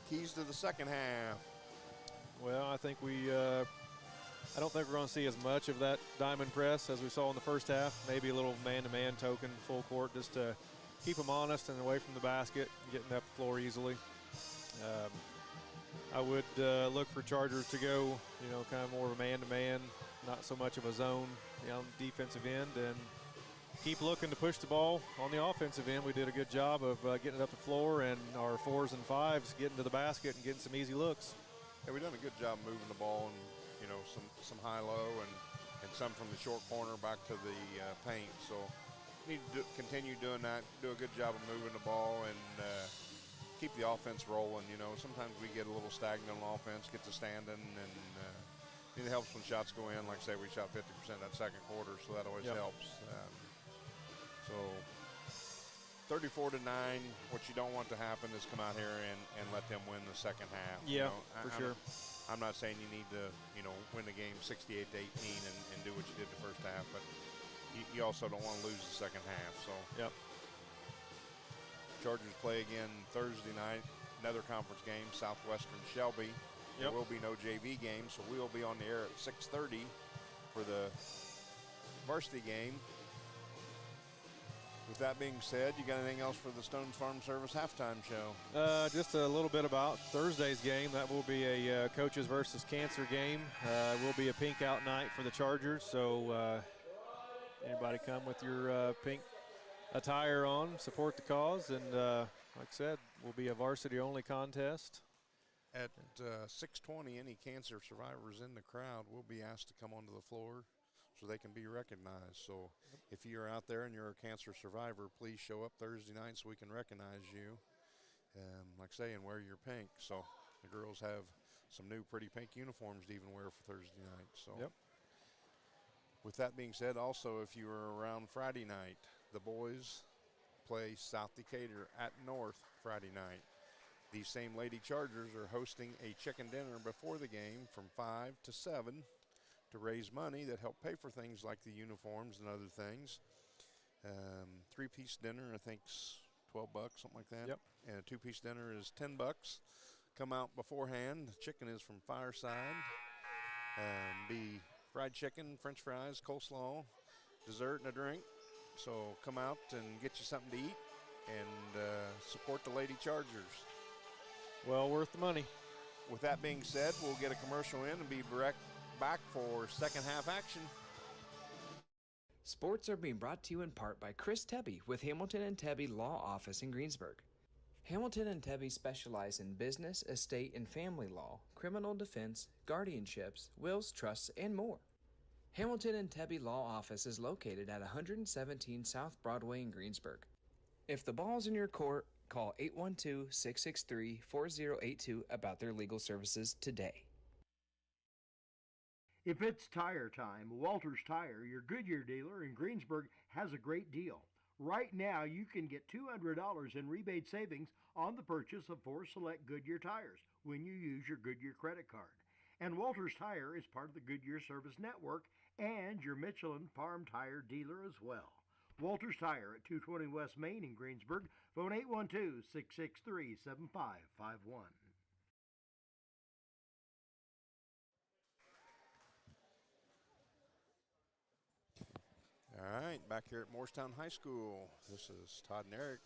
Keys to the second half. Well, I think I don't think we're going to see as much of that diamond press as we saw in the first half. Maybe a little man-to-man token, full court, just to keep them honest and away from the basket, getting up the floor easily. I would look for Chargers to go, kind of more of a man-to-man, not so much of a zone, on the defensive end, and keep looking to push the ball on the offensive end. We did a good job of getting it up the floor, and our 4s and 5s getting to the basket and getting some easy looks. Yeah, we've done a good job moving the ball and, some high-low and some from the short corner back to the paint. So need to continue doing that, do a good job of moving the ball and keep the offense rolling. Sometimes we get a little stagnant on offense, get to standing, and It helps when shots go in. Like I say, we shot 50% that second quarter, so that always helps. So 34-9. What you don't want to happen is come out here and let them win the second half. Yeah, for sure. I'm not saying you need to, win the game 68-18 and do what you did the first half, but you also don't want to lose the second half. So Chargers play again Thursday night, another conference game, Southwestern Shelby. There will be no JV game, so we will be on the air at 6:30 for the varsity game. With that being said, you got anything else for the Stones Farm Service halftime show? Just a little bit about Thursday's game. That will be a coaches versus cancer game. It will be a pink out night for the Chargers, so anybody come with your pink attire on, support the cause, and like I said, will be a varsity-only contest. At 6:20, any cancer survivors in the crowd will be asked to come onto the floor so they can be recognized. So if you're out there and you're a cancer survivor, please show up Thursday night so we can recognize you. Like I say, and wear your pink. So the girls have some new pretty pink uniforms to even wear for Thursday night. So with that being said, also if you were around Friday night, the boys play South Decatur at North Friday night. These same Lady Chargers are hosting a chicken dinner before the game from 5 to 7 to raise money that help pay for things like the uniforms and other things. Three-piece dinner, I think, is $12, something like that. Yep. And a two-piece dinner is $10. Come out beforehand. The chicken is from Fireside. Be fried chicken, French fries, coleslaw, dessert, and a drink. So come out and get you something to eat and support the Lady Chargers. Well worth the money. With that being said, we'll get a commercial in and be back for second half action. Sports are being brought to you in part by Chris Tebby with Hamilton and Tebby Law Office in Greensburg. Hamilton and Tebby specialize in business, estate, and family law, criminal defense, guardianships, wills, trusts, and more. Hamilton and Tebby Law Office is located at 117 South Broadway in Greensburg. If the ball's in your court, call 812-663-4082 about their legal services today. If it's tire time, Walters Tire, your Goodyear dealer in Greensburg, has a great deal. Right now, you can get $200 in rebate savings on the purchase of 4 select Goodyear tires when you use your Goodyear credit card. And Walters Tire is part of the Goodyear Service Network and your Michelin Farm Tire dealer as well. Walters Tire at 220 West Main in Greensburg. Phone 812-663-7551. All right, back here at Morristown High School. This is Todd and Eric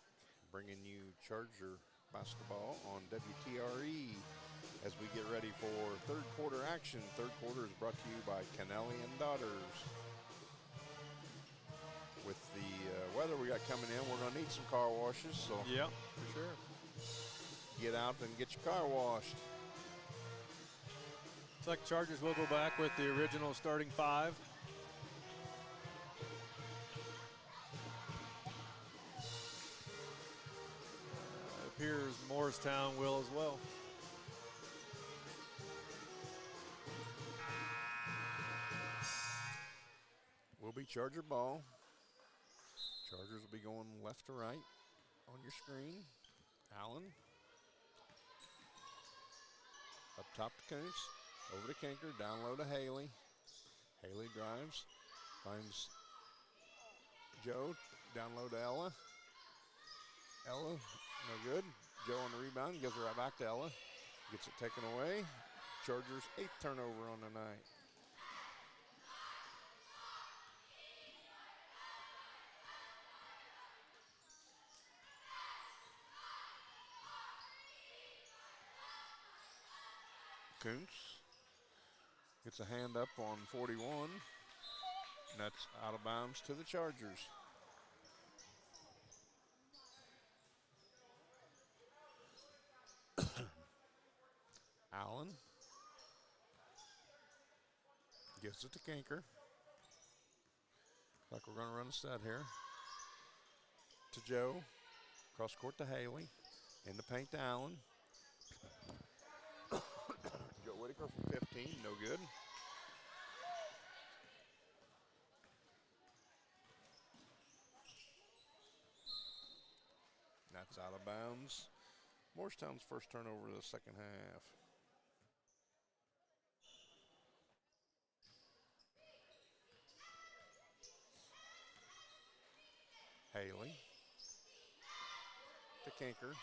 bringing you Charger basketball on WTRE as we get ready for third quarter action. Third quarter is brought to you by Kennelly and Daughters. With the weather we got coming in, we're going to need some car washes. So yeah, for sure. Get out and get your car washed. Looks like Chargers will go back with the original starting 5. Appears Morristown will as well. Will be Charger ball. Chargers will be going left to right on your screen. Allen. Up top to Kuntz. Over to Kinker. Down low to Haley. Haley drives. Finds Joe. Down low to Ella. Ella, no good. Joe on the rebound. Gives it right back to Ella. Gets it taken away. Chargers' 8th turnover on the night. Kuntz gets a hand up on 41, and that's out of bounds to the Chargers. Allen gives it to Kinker. Like we're going to run a set here. To Joe. Cross court to Haley. In the paint to Allen. Joe Whitaker from 15, no good. That's out of bounds. Morristown's first turnover of the second half. Haley to Kinker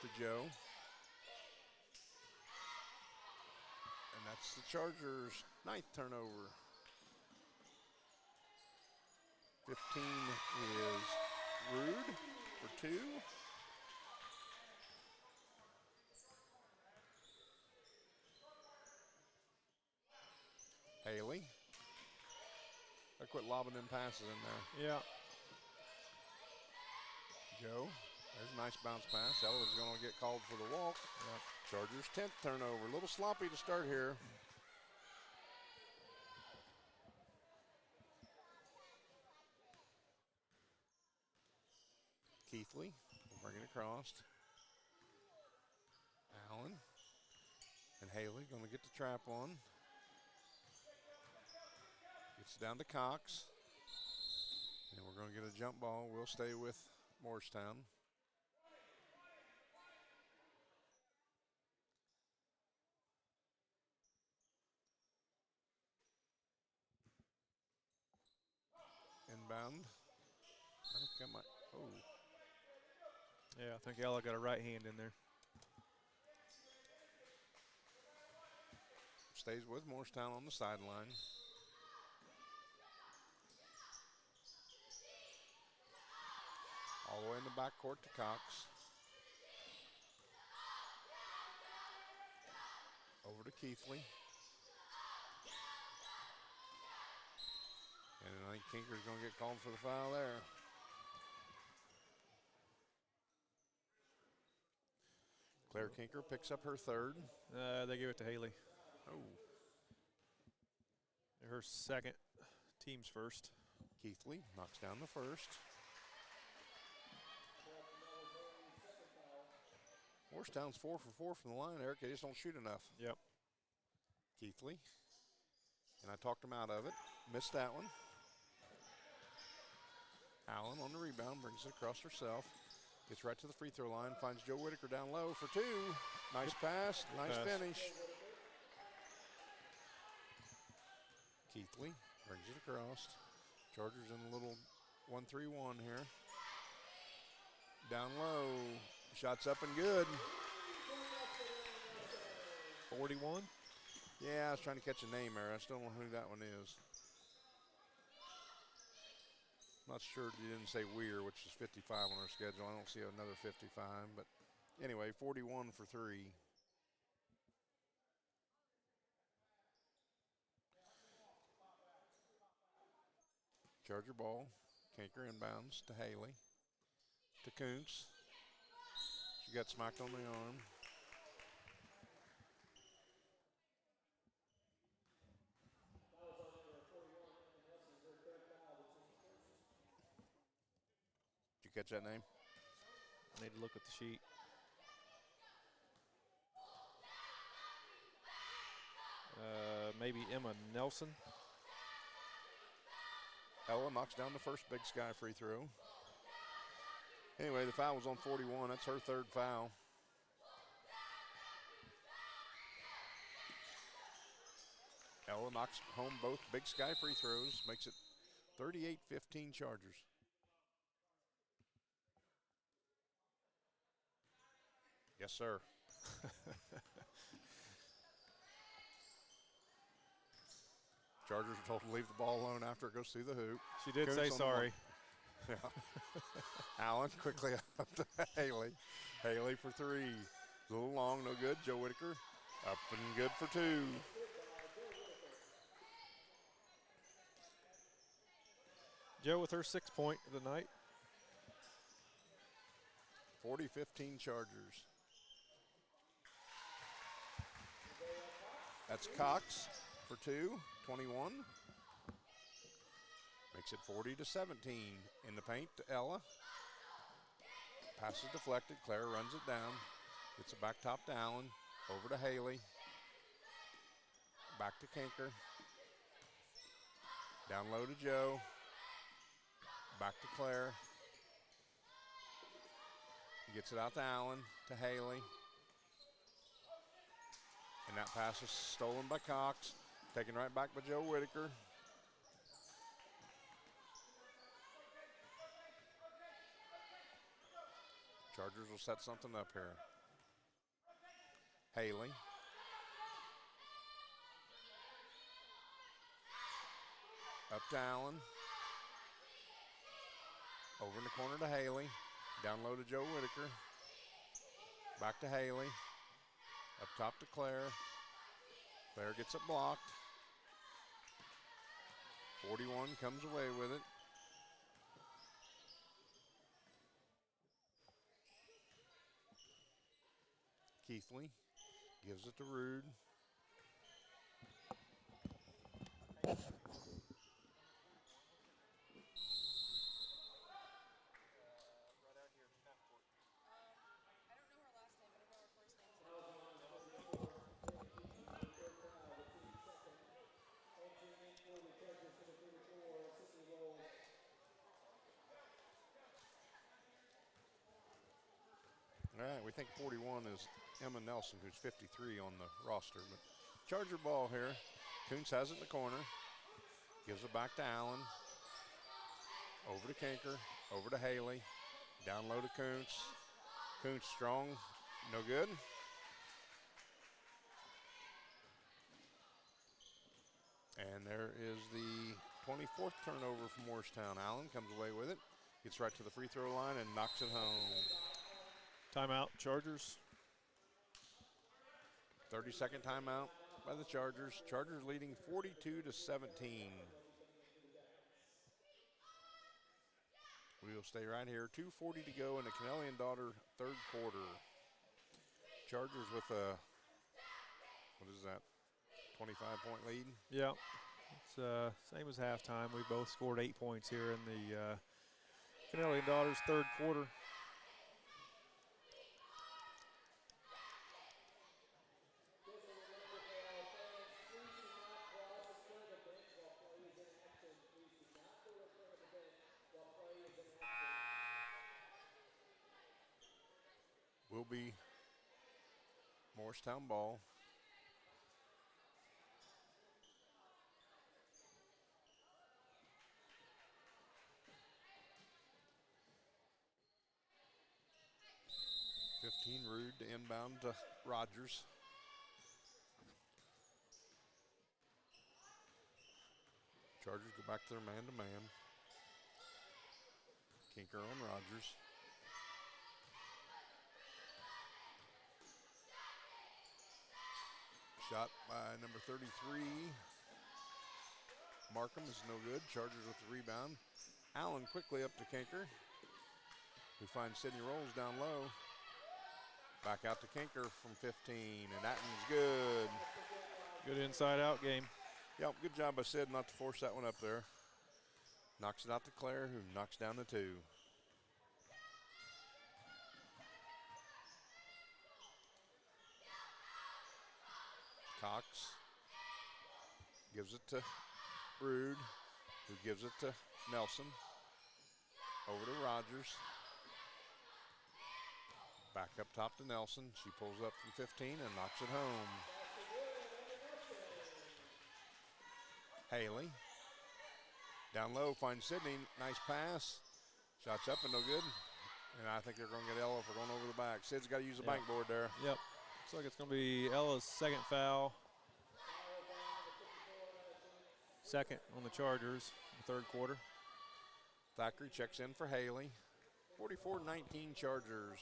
to Joe. And that's the Chargers' 9th turnover. 15 is Rude for 2. Haley. I quit lobbing them passes in there. Yeah. Joe. There's a nice bounce pass. Ella's going to get called for the walk. Yep. Chargers 10th turnover. A little sloppy to start here. Keithley will bring it across. Allen and Haley going to get the trap on. Gets down to Cox. And we're going to get a jump ball. We'll stay with Morristown. Inbound. I think I might. Oh. Yeah, I think Ella got a right hand in there. Stays with Morristown on the sideline. All the way in the backcourt to Cox. Over to Keithley. And I think Kinker's going to get called for the foul there. Claire Kinker picks up her 3rd. They give it to Haley. Oh. Her 2nd, team's 1st. Keithley knocks down the 1st. Morristown's 4 for 4 from the line, Eric. They just don't shoot enough. Yep. Keithley. And I talked him out of it. Missed that one. Allen on the rebound, brings it across herself. Gets right to the free throw line, finds Joe Whitaker down low for 2. Nice pass, nice finish. Keithley brings it across. Chargers in a little 1-3-1 here. Down low, shots up and good. 41? Yeah, I was trying to catch a name there. I still don't know who that one is. Not sure you didn't say Weir, which is 55 on our schedule. I don't see another 55, but anyway, 41 for 3. Charger ball. Kinker inbounds to Haley. To Kuntz. She got smacked on the arm. Did you catch that name? I need to look at the sheet. Maybe Emma Nelson. Ella knocks down the first Big Sky free throw. Anyway, the foul was on 41. That's her 3rd foul. Ella knocks home both Big Sky free throws, makes it 38-15 Chargers. Yes, sir. Chargers are told to leave the ball alone after it goes through the hoop. She did Goes say on sorry. Yeah. Allen quickly up to Haley. Haley for 3. A little long, no good. Joe Whitaker up and good for 2. Joe with her 6th point of the night. 40-15 Chargers. That's Cox for 2, 21. Makes it 40-17. In the paint to Ella. Pass is deflected. Claire runs it down. Gets it back top to Allen. Over to Haley. Back to Kinker. Down low to Joe. Back to Claire. Gets it out to Allen, to Haley. And that pass is stolen by Cox. Taken right back by Joe Whitaker. Chargers will set something up here. Haley. Up to Allen. Over in the corner to Haley. Down low to Joe Whitaker. Back to Haley. Up top to Claire. Claire gets it blocked. 41 comes away with it. Keithley gives it to Rude. All right, we think 41 is Emma Nelson, who's 53 on the roster. But Charger ball here. Kuntz has it in the corner. Gives it back to Allen. Over to Kinker. Over to Haley. Down low to Kuntz. Kuntz strong. No good. And there is the 24th turnover for Morristown. Allen comes away with it. Gets right to the free throw line and knocks it home. Timeout, Chargers. 30-second timeout by the Chargers. Chargers leading 42-17. We will stay right here. 2:40 to go in the Kennelly and Daughter third quarter. Chargers with a, what is that, 25-point lead? Yeah, it's same as halftime. We both scored 8 points here in the Kennelly and Daughters third quarter. Will be Morristown ball. Rude to inbound to Rogers. Chargers go back to their man-to-man. Kinker on Rogers. Shot by number 33. Markham is no good. Chargers with the rebound. Allen quickly up to Kinker, who finds Sydney Rolls down low. Back out to Kinker from 15, and that one's good. Good inside-out game. Yep, good job by Sid not to force that one up there. Knocks it out to Claire, who knocks down the two. Cox gives it to Rude, who gives it to Nelson. Over to Rogers. Back up top to Nelson. She pulls up from 15 and knocks it home. Haley. Down low, finds Sydney. Nice pass. Shots up and no good. And I think they're going to get Ella for going over the back. Sid's got to use the backboard there. Yep. Looks like it's going to be Ella's second foul. Second on the Chargers in the third quarter. Thackeray checks in for Haley. 44-19 Chargers.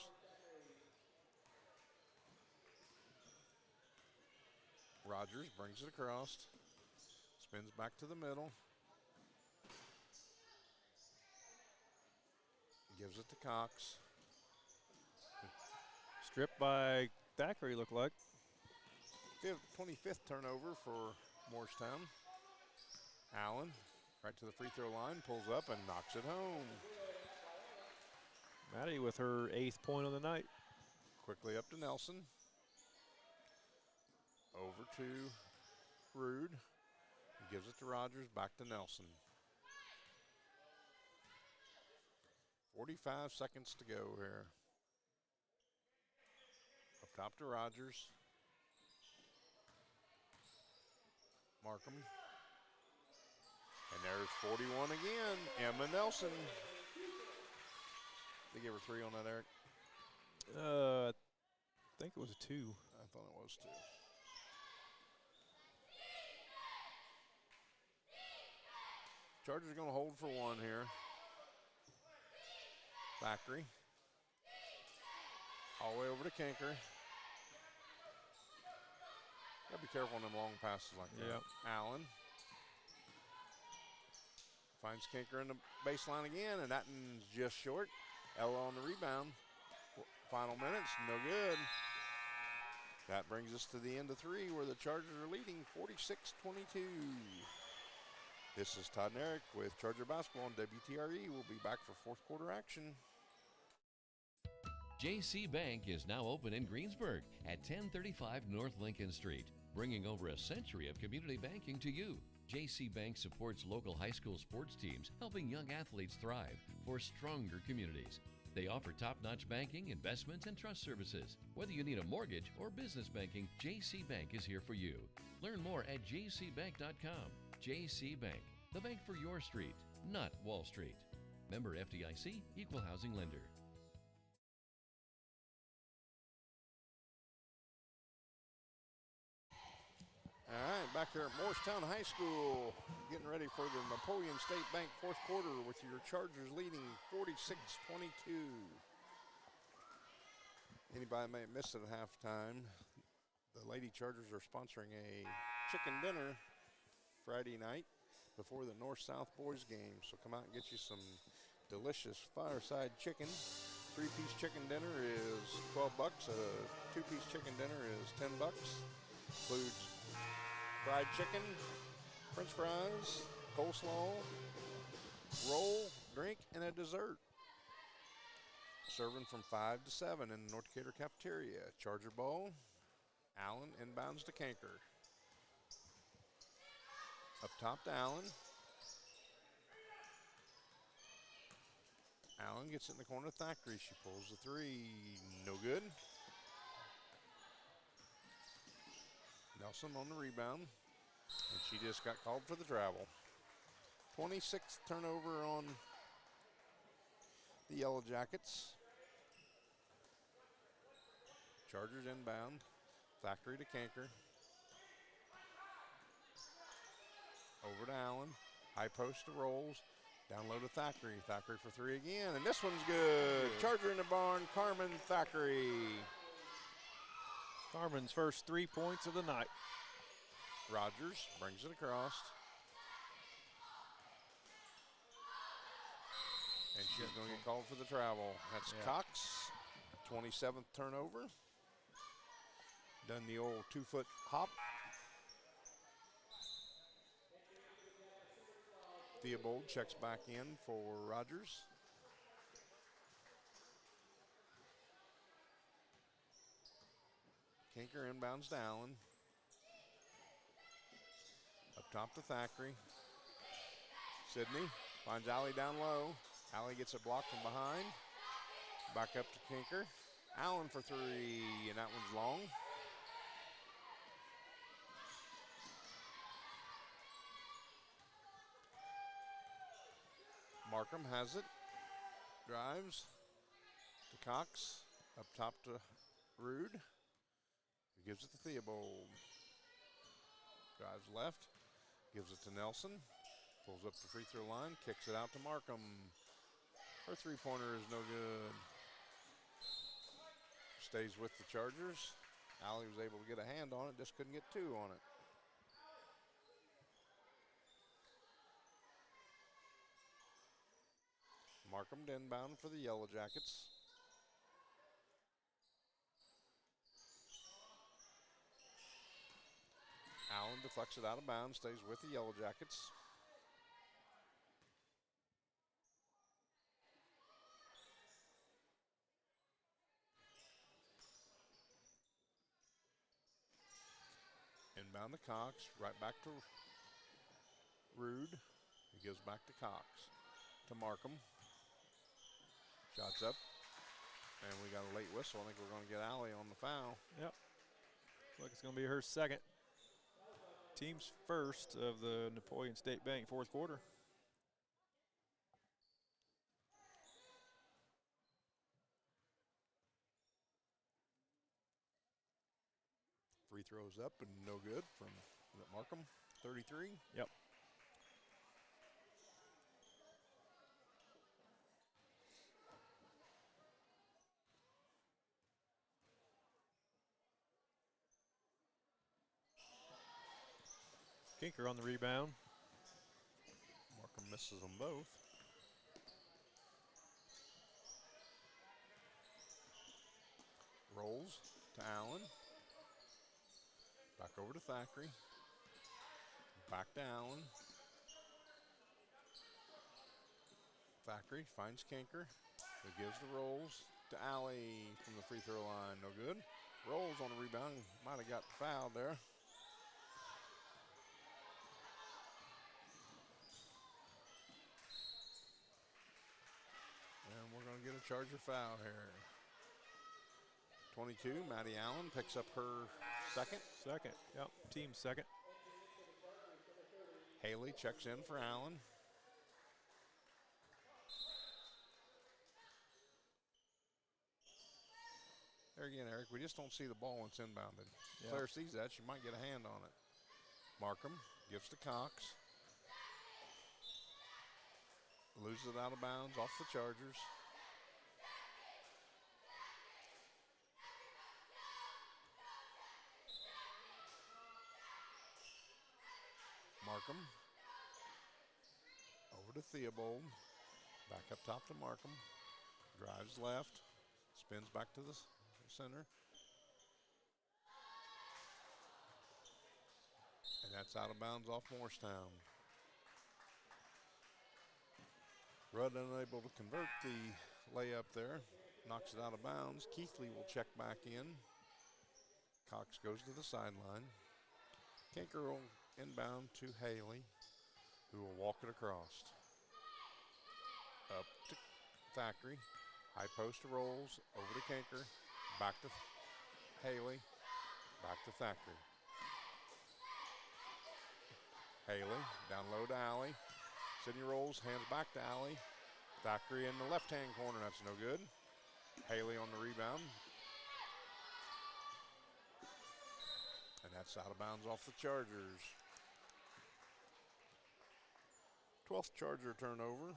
Rogers brings it across. Spins back to the middle. Gives it to Cox. Stripped by Thackeray, looked like. 25th turnover for Morristown. Allen, right to the free throw line, pulls up and knocks it home. Maddie with her 8th point of the night. Quickly up to Nelson. Over to Rude. Gives it to Rogers, back to Nelson. 45 seconds to go here. top to Rogers. Markham. And there's 41 again. Emma Nelson. They gave her 3 on that, Eric. I think it was a 2. I thought it was 2. Chargers going to hold for 1 here. Factory. All the way over to Kinker. Gotta be careful on them long passes like that. Yep. Allen finds Kinker in the baseline again, and that one's just short. Ella on the rebound. Final minutes, no good. That brings us to the end of 3, where the Chargers are leading 46-22. This is Todd and Eric with Charger Basketball on WTRE. We'll be back for fourth quarter action. JC Bank is now open in Greensburg at 1035 North Lincoln Street, bringing over a century of community banking to you. JC Bank supports local high school sports teams, helping young athletes thrive for stronger communities. They offer top-notch banking, investments, and trust services. Whether you need a mortgage or business banking, JC Bank is here for you. Learn more at jcbank.com. JC Bank, the bank for your street, not Wall Street. Member FDIC, Equal Housing Lender. All right, back here at Morristown High School, getting ready for the Napoleon State Bank fourth quarter with your Chargers leading 46-22. Anybody may have missed it at halftime. The Lady Chargers are sponsoring a chicken dinner Friday night before the North-South boys game. So come out and get you some delicious fireside chicken. 3-piece chicken dinner is $12. A 2-piece chicken dinner is $10. Includes fried chicken, french fries, coleslaw, roll, drink, and a dessert. Serving from 5 to 7 in the North Decatur cafeteria. Charger ball. Allen inbounds to Kanker. Up top to Allen. Allen gets it in the corner to Thackeray. She pulls the 3. No good. Nelson on the rebound. And she just got called for the travel. 26th turnover on the Yellow Jackets. Chargers inbound. Thackeray to Kanker. Over to Allen. High post to Rolls. Down low to Thackeray. Thackeray for 3 again. And this one's good. Charger in the barn. Carmen Thackeray. Carmen's first 3 points of the night. Rogers brings it across. And she's going to get called for the travel. That's Cox. 27th turnover. Done the old 2-foot hop. Theobald checks back in for Rogers. Kinker inbounds to Allen. Up top to Thackeray. Sydney finds Allie down low. Allie gets a block from behind. Back up to Kinker. Allen for 3, and that one's long. Markham has it. Drives to Cox. Up top to Rude. He gives it to Theobald. Drives left. Gives it to Nelson. Pulls up the free throw line. Kicks it out to Markham. Her 3-pointer is no good. Stays with the Chargers. Allie was able to get a hand on it. Just couldn't get 2 on it. Markham inbound for the Yellow Jackets. Allen deflects it out of bounds, stays with the Yellow Jackets. Inbound to Cox, right back to Rude. He gives back to Cox. To Markham. Shots up. And we got a late whistle. I think we're going to get Allie on the foul. Yep. Looks like it's going to be her second. Team's first of the Napoleon State Bank fourth quarter. Free throws up and no good from Markham, 33. Yep. Kinker on the rebound. Markham misses them both. Rolls to Allen. Back over to Thackeray. Back to Allen. Thackeray finds Kinker, who gives the rolls to Alley from the free throw line. No good. Rolls on the rebound. Might have got fouled there. And we're going to get a Charger foul here. 22, Maddie Allen picks up her second. Second, yep, team second. Haley checks in for Allen. There again, Eric, we just don't see the ball when it's inbounded. Yep. Claire sees that, she might get a hand on it. Markham gives to Cox. Loses it out of bounds off the Chargers. Markham. Over to Theobald. Back up top to Markham. Drives left. Spins back to the center. And that's out of bounds off Morristown. Rudd unable to convert the layup there. Knocks it out of bounds. Keithley will check back in. Cox goes to the sideline. Kinker will inbound to Haley, who will walk it across. Up to Thackeray. High post rolls. Over to Kinker. Back to Haley. Back to Thackeray. Haley down low to Alley. Sydney rolls, hands back to Alley. Thackeray in the left-hand corner, that's no good. Haley on the rebound. And that's out of bounds off the Chargers. 12th Charger turnover.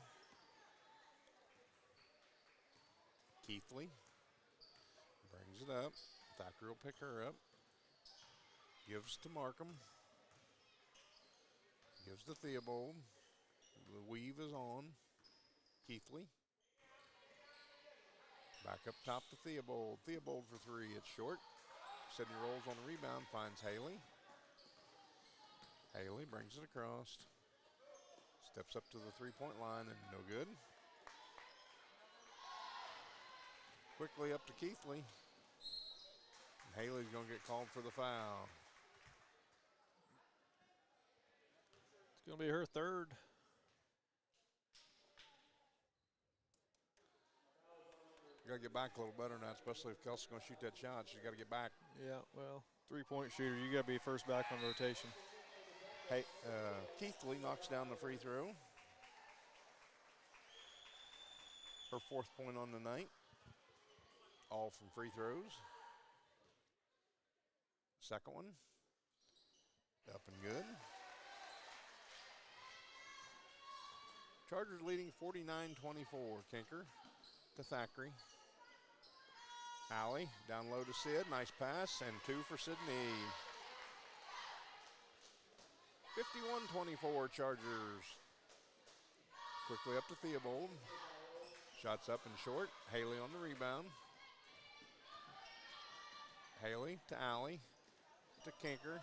Keithley brings it up. Thackeray will pick her up. Gives to Markham. Gives to Theobald. The weave is on. Keithley. Back up top to Theobald. Theobald for three. It's short. Sydney rolls on the rebound. Finds Haley. Haley brings it across. Steps up to the three-point line and no good. Quickly up to Keithley. And Haley's going to get called for the foul. It's going to be her third. You got to get back a little better than that, especially if Kelsey's going to shoot that shot. She's got to get back. Yeah, well, three-point shooter, you got to be first back on rotation. Hey, Keithley knocks down the free throw. Her fourth point on the night. All from free throws. Second one. Up and good. Chargers leading 49-24. Kinker to Thackeray. Alley down low to Sid. Nice pass and two for Sydney. 51-24 Chargers. Quickly up to Theobald. Shots up and short. Haley on the rebound. Haley to Alley. To Kinker.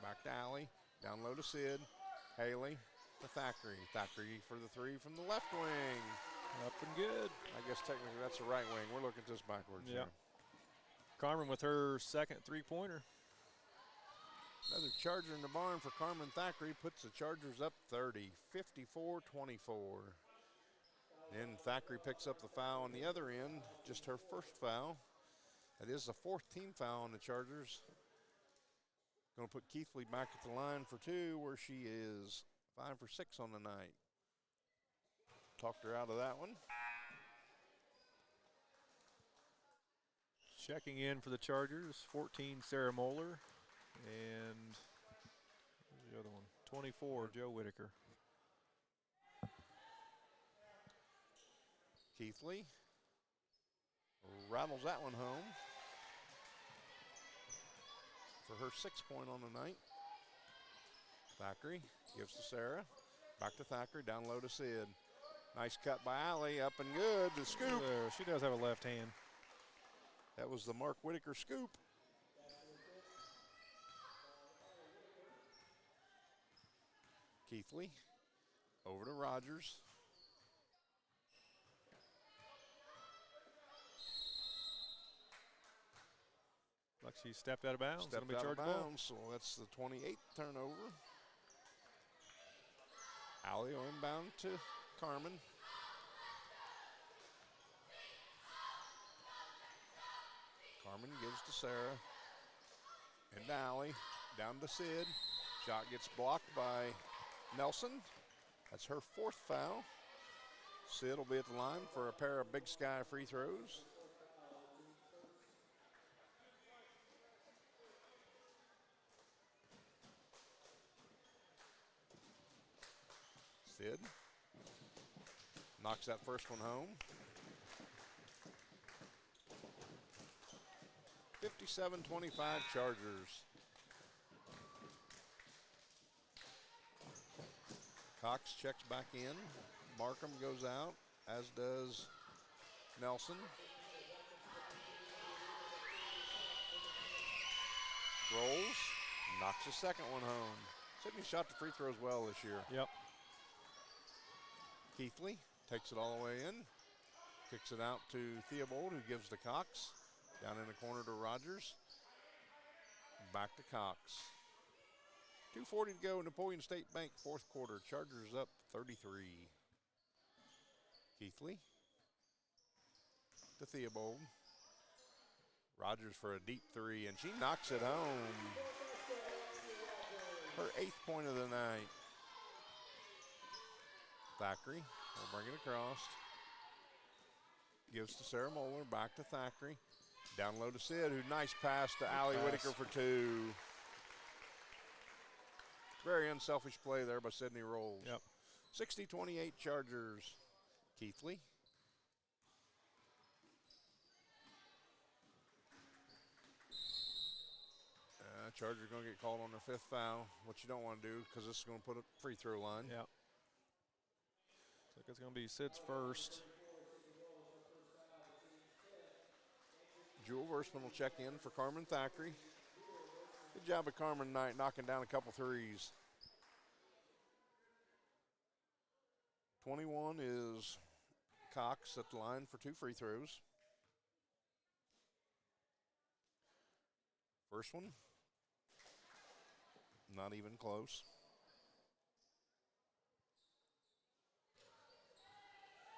Back to Alley. Down low to Sid. Haley to Thackeray. Thackeray for the three from the left wing. Up and good. I guess technically that's the right wing. We're looking at this backwards. Yeah. Here. Carmen with her second three-pointer. Another Charger in the barn for Carmen Thackeray puts the Chargers up 30, 54-24. Then Thackeray picks up the foul on the other end, just her first foul. That is the fourth team foul on the Chargers. Going to put Keithley back at the line for 2, where she is 5 for 6 on the night. Talked her out of that one. Checking in for the Chargers, 14, Sarah Moeller. And who's the other one? 24, Joe Whitaker. Keithley rattles that one home for her 6th point on the night. Thackeray gives to Sarah. Back to Thackeray, down low to Sid. Nice cut by Allie, up and good. The scoop. There, she does have a left hand. That was the Mark Whitaker scoop. Keithley over to Rogers. Like she stepped out of bounds. Stepped Be out of chargeable. bounds, so that's the 28th turnover. Allie inbound to Carmen. Carmen gives to Sarah. And to Allie. Down to Sid. Shot gets blocked by Nelson. That's her 4th foul. Sid will be at the line for a pair of Big Sky free throws. Sid knocks that first one home. 57-25 Chargers. Cox checks back in. Markham goes out, as does Nelson. Rolls, knocks the second one home. Sydney shot the free throws well this year. Yep. Keithley takes it all the way in. Kicks it out to Theobald, who gives to Cox. Down in the corner to Rogers. Back to Cox. 2:40 to go. Napoleon State Bank, 4th quarter. Chargers up 33. Keithley to Theobald. Rogers for a deep 3, and she knocks it home. Her 8th point of the night. Thackeray will bring it across. Gives to Sarah Moeller, back to Thackeray. Down low to Sid, who nice pass to Allie Whitaker for 2. Very unselfish play there by Sydney Rolls. Yep. 60-28 Chargers. Keithley. Chargers going to get called on their 5th foul, which you don't want to do because this is going to put a free throw line. Yep. Looks like it's going to be Sid's first. Jewel Versman will check in for Carmen Thackeray. Good job of Carmen tonight, knocking down a couple threes. 21 is Cox at the line for 2 free throws. First one, not even close.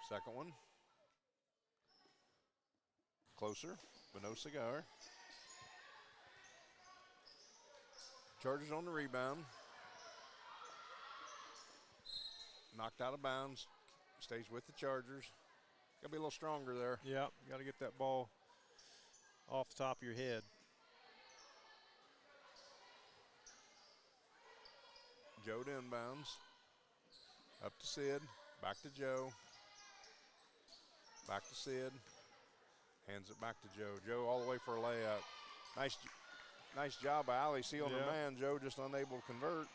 Second one, closer, but no cigar. Chargers on the rebound. Knocked out of bounds. Stays with the Chargers. Got to be a little stronger there. Yep, you got to get that ball off the top of your head. Joe to inbounds. Up to Sid. Back to Joe. Back to Sid. Hands it back to Joe. Joe all the way for a layup. Nice job by Allie sealing her man. Joe just unable to convert.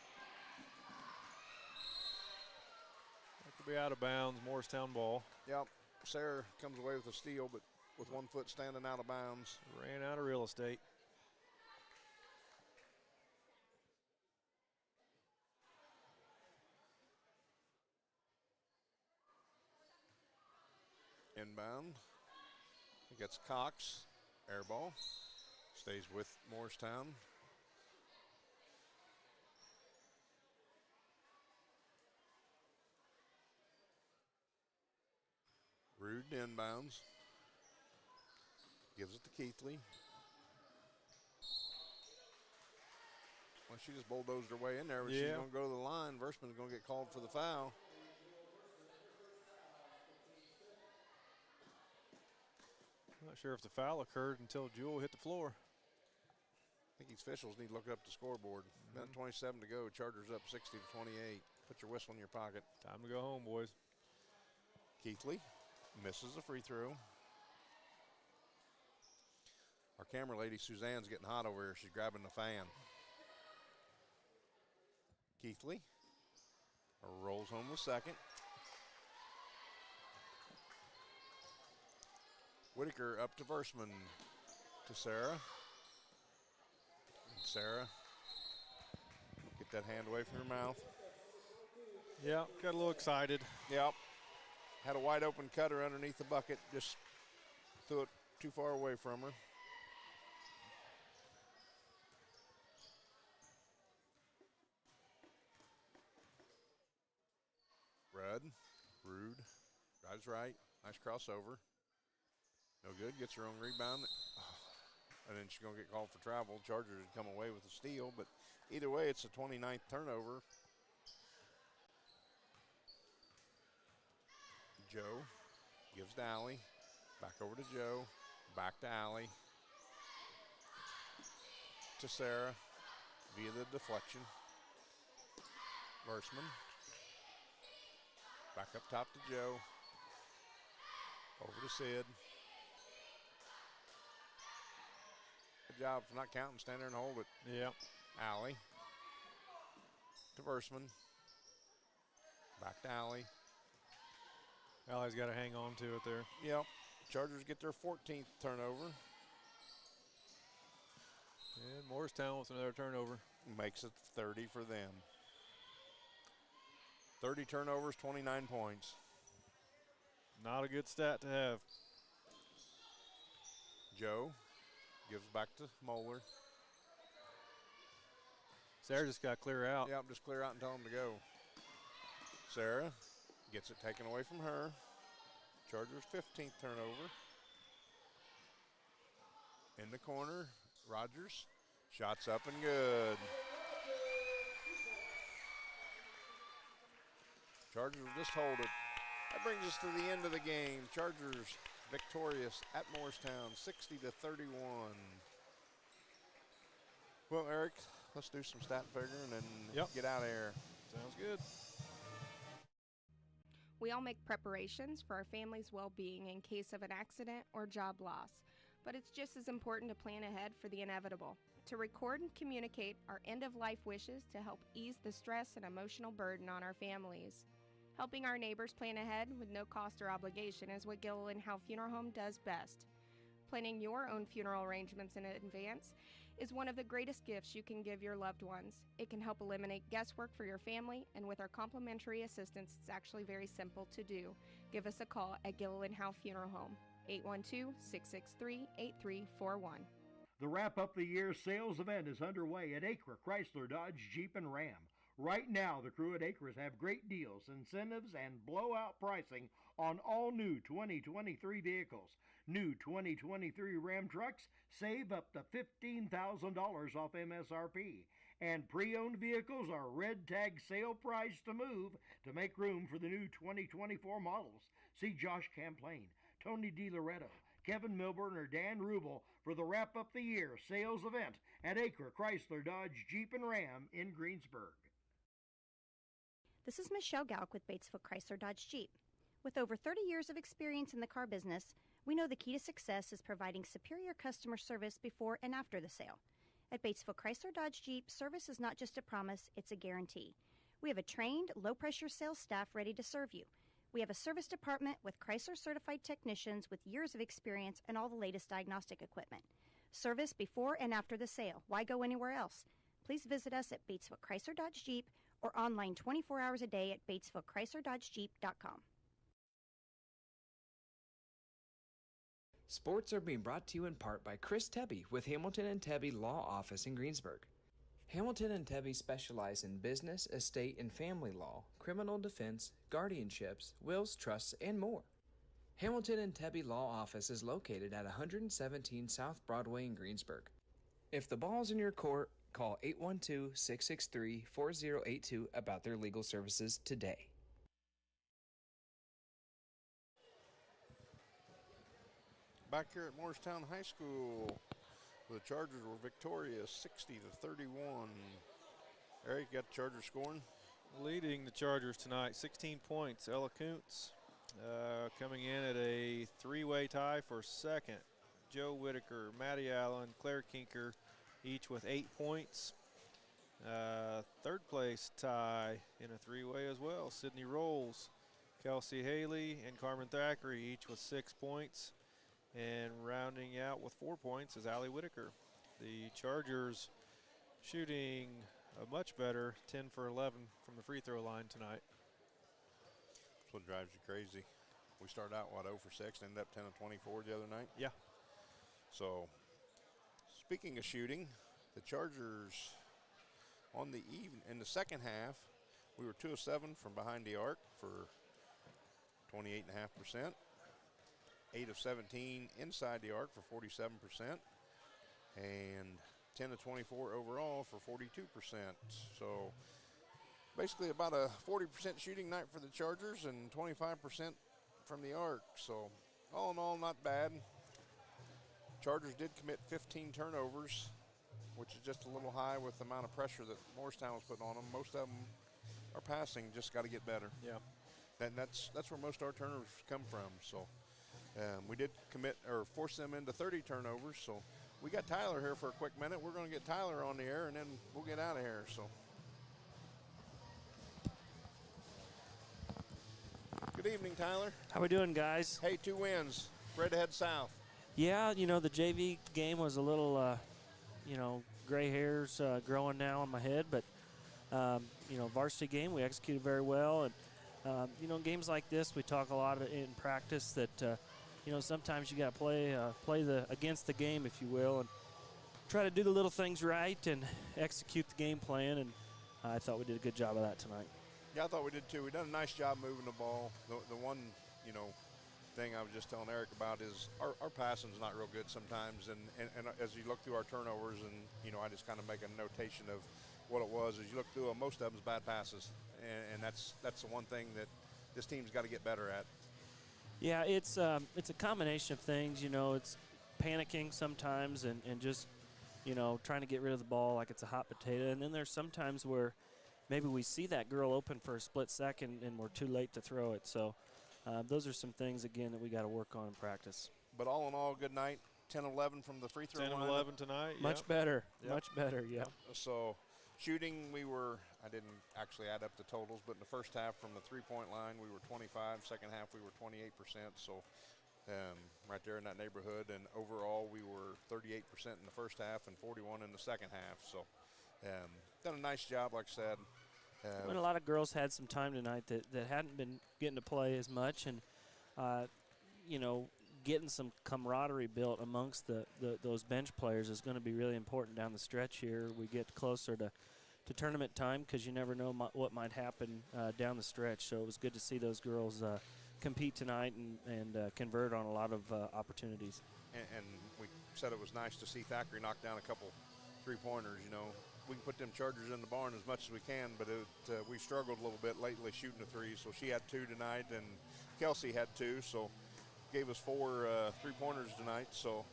That could be out of bounds. Morristown ball. Yep. Sarah comes away with a steal, but with 1 foot standing out of bounds. Ran out of real estate. Inbound. It gets Cox. Air ball. Stays with Morristown. Rude inbounds. Gives it to Keithley. Well, she just bulldozed her way in there, but she's going to go to the line. Versman's going to get called for the foul. Not sure if the foul occurred until Jewel hit the floor. I think these officials need to look up the scoreboard. Minute 27 to go. Chargers up 60-28. Put your whistle in your pocket. Time to go home, boys. Keithley misses a free throw. Our camera lady, Suzanne's getting hot over here. She's grabbing the fan. Keithley rolls home the second. Whitaker up to Versman. To Sarah. And Sarah, get that hand away from her mouth. Yeah, got a little excited. Yep. Had a wide open cutter underneath the bucket. Just threw it too far away from her. Rude, drives right, nice crossover. No good, gets her own rebound. And then she's going to get called for travel. Chargers would come away with a steal, but either way, it's a 29th turnover. Joe gives to Allie, back over to Joe, back to Allie, to Sarah via the deflection. Versman. Back up top to Joe. Over to Sid. Good job for not counting. Stand there and hold it. Yeah. Allie. To Versman. Back to Allie. Allie's got to hang on to it there. Yep. Chargers get their 14th turnover. And Morristown wants another turnover. Makes it 30 for them. 30 turnovers, 29 points. Not a good stat to have. Joe gives back to Moeller. Sarah just got to clear out. Yep, just clear out and tell him to go. Sarah gets it taken away from her. Chargers 15th turnover. In the corner, Rogers. Shots up and good. Chargers will just hold it. That brings us to the end of the game. Chargers victorious at Morristown, 60-31. Well, Eric, let's do some stat figuring and get out of here. Sounds good. We all make preparations for our family's well-being in case of an accident or job loss, but it's just as important to plan ahead for the inevitable, to record and communicate our end-of-life wishes to help ease the stress and emotional burden on our families. Helping our neighbors plan ahead with no cost or obligation is what Gill and Howe Funeral Home does best. Planning your own funeral arrangements in advance is one of the greatest gifts you can give your loved ones. It can help eliminate guesswork for your family, and with our complimentary assistance, it's actually very simple to do. Give us a call at Gill and Howe Funeral Home, 812-663-8341. The Wrap Up the Year sales event is underway at Acre Chrysler Dodge Jeep and Ram. Right now, the crew at Acres have great deals, incentives, and blowout pricing on all new 2023 vehicles. New 2023 Ram trucks save up to $15,000 off MSRP. And pre-owned vehicles are red tag sale price to move to make room for the new 2024 models. See Josh Camplain, Tony DiLoretto, Kevin Milburn, or Dan Rubel for the Wrap Up the Year sales event at Acre Chrysler Dodge Jeep and Ram in Greensburg. This is Michelle Gauk with Batesville Chrysler Dodge Jeep. With over 30 years of experience in the car business, we know the key to success is providing superior customer service before and after the sale. At Batesville Chrysler Dodge Jeep, service is not just a promise, it's a guarantee. We have a trained, low-pressure sales staff ready to serve you. We have a service department with Chrysler-certified technicians with years of experience and all the latest diagnostic equipment. Service before and after the sale. Why go anywhere else? Please visit us at Batesville Chrysler Dodge Jeep or online 24 hours a day at BatesvilleChryslerDodgeJeep.com. Sports are being brought to you in part by Chris Tebby with Hamilton and Tebby Law Office in Greensburg. Hamilton and Tebby specialize in business, estate, and family law, criminal defense, guardianships, wills, trusts, and more. Hamilton and Tebby Law Office is located at 117 South Broadway in Greensburg. If the ball's in your court, call 812-663-4082 about their legal services today. Back here at Morristown High School, the Chargers were victorious 60-31. Eric, you got the Chargers scoring? Leading the Chargers tonight, 16 points. Ella Kuntz coming in at a three-way tie for second. Joe Whitaker, Maddie Allen, Claire Kinker, each with 8 points. Third place tie in a three-way as well. Sydney Rolls, Kelsey Haley, and Carmen Thackeray, each with 6 points. And rounding out with 4 points is Allie Whitaker. The Chargers shooting a much better 10 for 11 from the free throw line tonight. That's what drives you crazy. We started out, 0 for 6, ended up 10 of 24 the other night? Yeah. So, speaking of shooting, the Chargers in the second half, we were 2 of 7 from behind the arc for 28.5%. 8 of 17 inside the arc for 47%. And 10 of 24 overall for 42%. So basically about a 40% shooting night for the Chargers and 25% from the arc. So all in all, not bad. Chargers did commit 15 turnovers, which is just a little high with the amount of pressure that Morristown was putting on them. Most of them are passing, just got to get better. Yeah. And that's where most of our turnovers come from. So we did force them into 30 turnovers. So we got Tyler here for a quick minute. We're going to get Tyler on the air, and then we'll get out of here. So, good evening, Tyler. How we doing, guys? Hey, 2 wins. Spread ahead south. Yeah, the JV game was a little, gray hairs growing now on my head, but varsity game we executed very well, and games like this we talk a lot in practice that sometimes you got to play against the game, if you will, and try to do the little things right and execute the game plan, and I thought we did a good job of that tonight. Yeah, I thought we did too. We done a nice job moving the ball. The one thing I was just telling Eric about is our passing's not real good sometimes, and as you look through our turnovers, and I just kind of make a notation of what it was. As you look through them, most of them's bad passes, and that's the one thing that this team's got to get better at. Yeah, it's a combination of things. It's panicking sometimes and just trying to get rid of the ball like it's a hot potato, and then there's sometimes where maybe we see that girl open for a split second and we're too late to throw it. So those are some things, again, that we got to work on in practice. But all in all, good night. 10-11 from the free throw line. 10-11 tonight. Much better. Much better, yeah. So shooting, I didn't actually add up the totals, but in the first half from the three-point line, we were 25. Second half, we were 28%. So right there in that neighborhood. And overall, we were 38% in the first half and 41 in the second half. So done a nice job, like I said. And a lot of girls had some time tonight that hadn't been getting to play as much, and getting some camaraderie built amongst those bench players is going to be really important down the stretch here. We get closer to tournament time, because you never know what might happen down the stretch. So it was good to see those girls compete tonight and convert on a lot of opportunities. And we said it was nice to see Thackeray knock down a couple three-pointers. We can put them Chargers in the barn as much as we can, but we struggled a little bit lately shooting the three. So she had 2 tonight, and Kelsey had 2. So gave us 4 three-pointers tonight. So,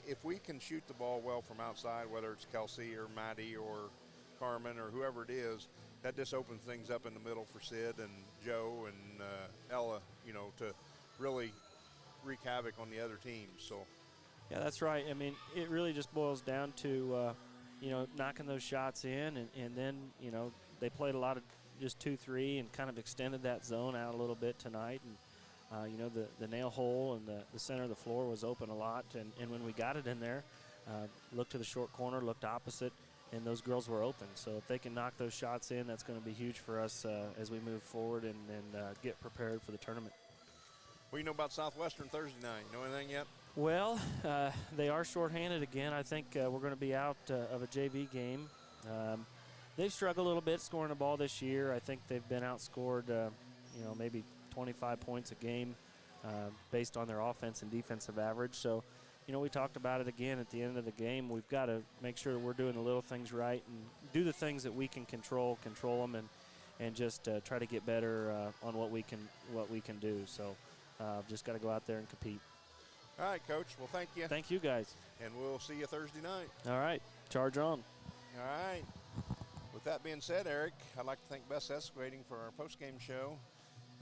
if we can shoot the ball well from outside, whether it's Kelsey or Maddie or Carmen or whoever it is, that just opens things up in the middle for Sid and Joe and Ella, to really wreak havoc on the other teams. So. Yeah, that's right. I mean, it really just boils down to, knocking those shots in, and then, they played a lot of just 2-3 and kind of extended that zone out a little bit tonight. And, the nail hole and the center of the floor was open a lot. And when we got it in there, looked to the short corner, looked opposite, and those girls were open. So if they can knock those shots in, that's going to be huge for us as we move forward and get prepared for the tournament. What do you know about Southwestern Thursday night? You know anything yet? Well, they are shorthanded again. I think we're going to be out of a JV game. They've struggled a little bit scoring the ball this year. I think they've been outscored, maybe 25 points a game based on their offense and defensive average. So, we talked about it again at the end of the game. We've got to make sure that we're doing the little things right and do the things that we can control them, and just try to get better on what we can do. So, just got to go out there and compete. All right, Coach. Well, thank you. Thank you, guys. And we'll see you Thursday night. All right. Charge on. All right. With that being said, Eric, I'd like to thank Best Excavating for our post-game show.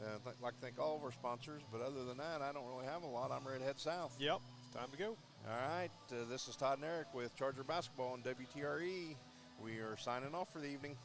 I'd like to thank all of our sponsors. But other than that, I don't really have a lot. I'm ready to head south. Yep. It's time to go. All right. This is Todd and Eric with Charger Basketball on WTRE. We are signing off for the evening.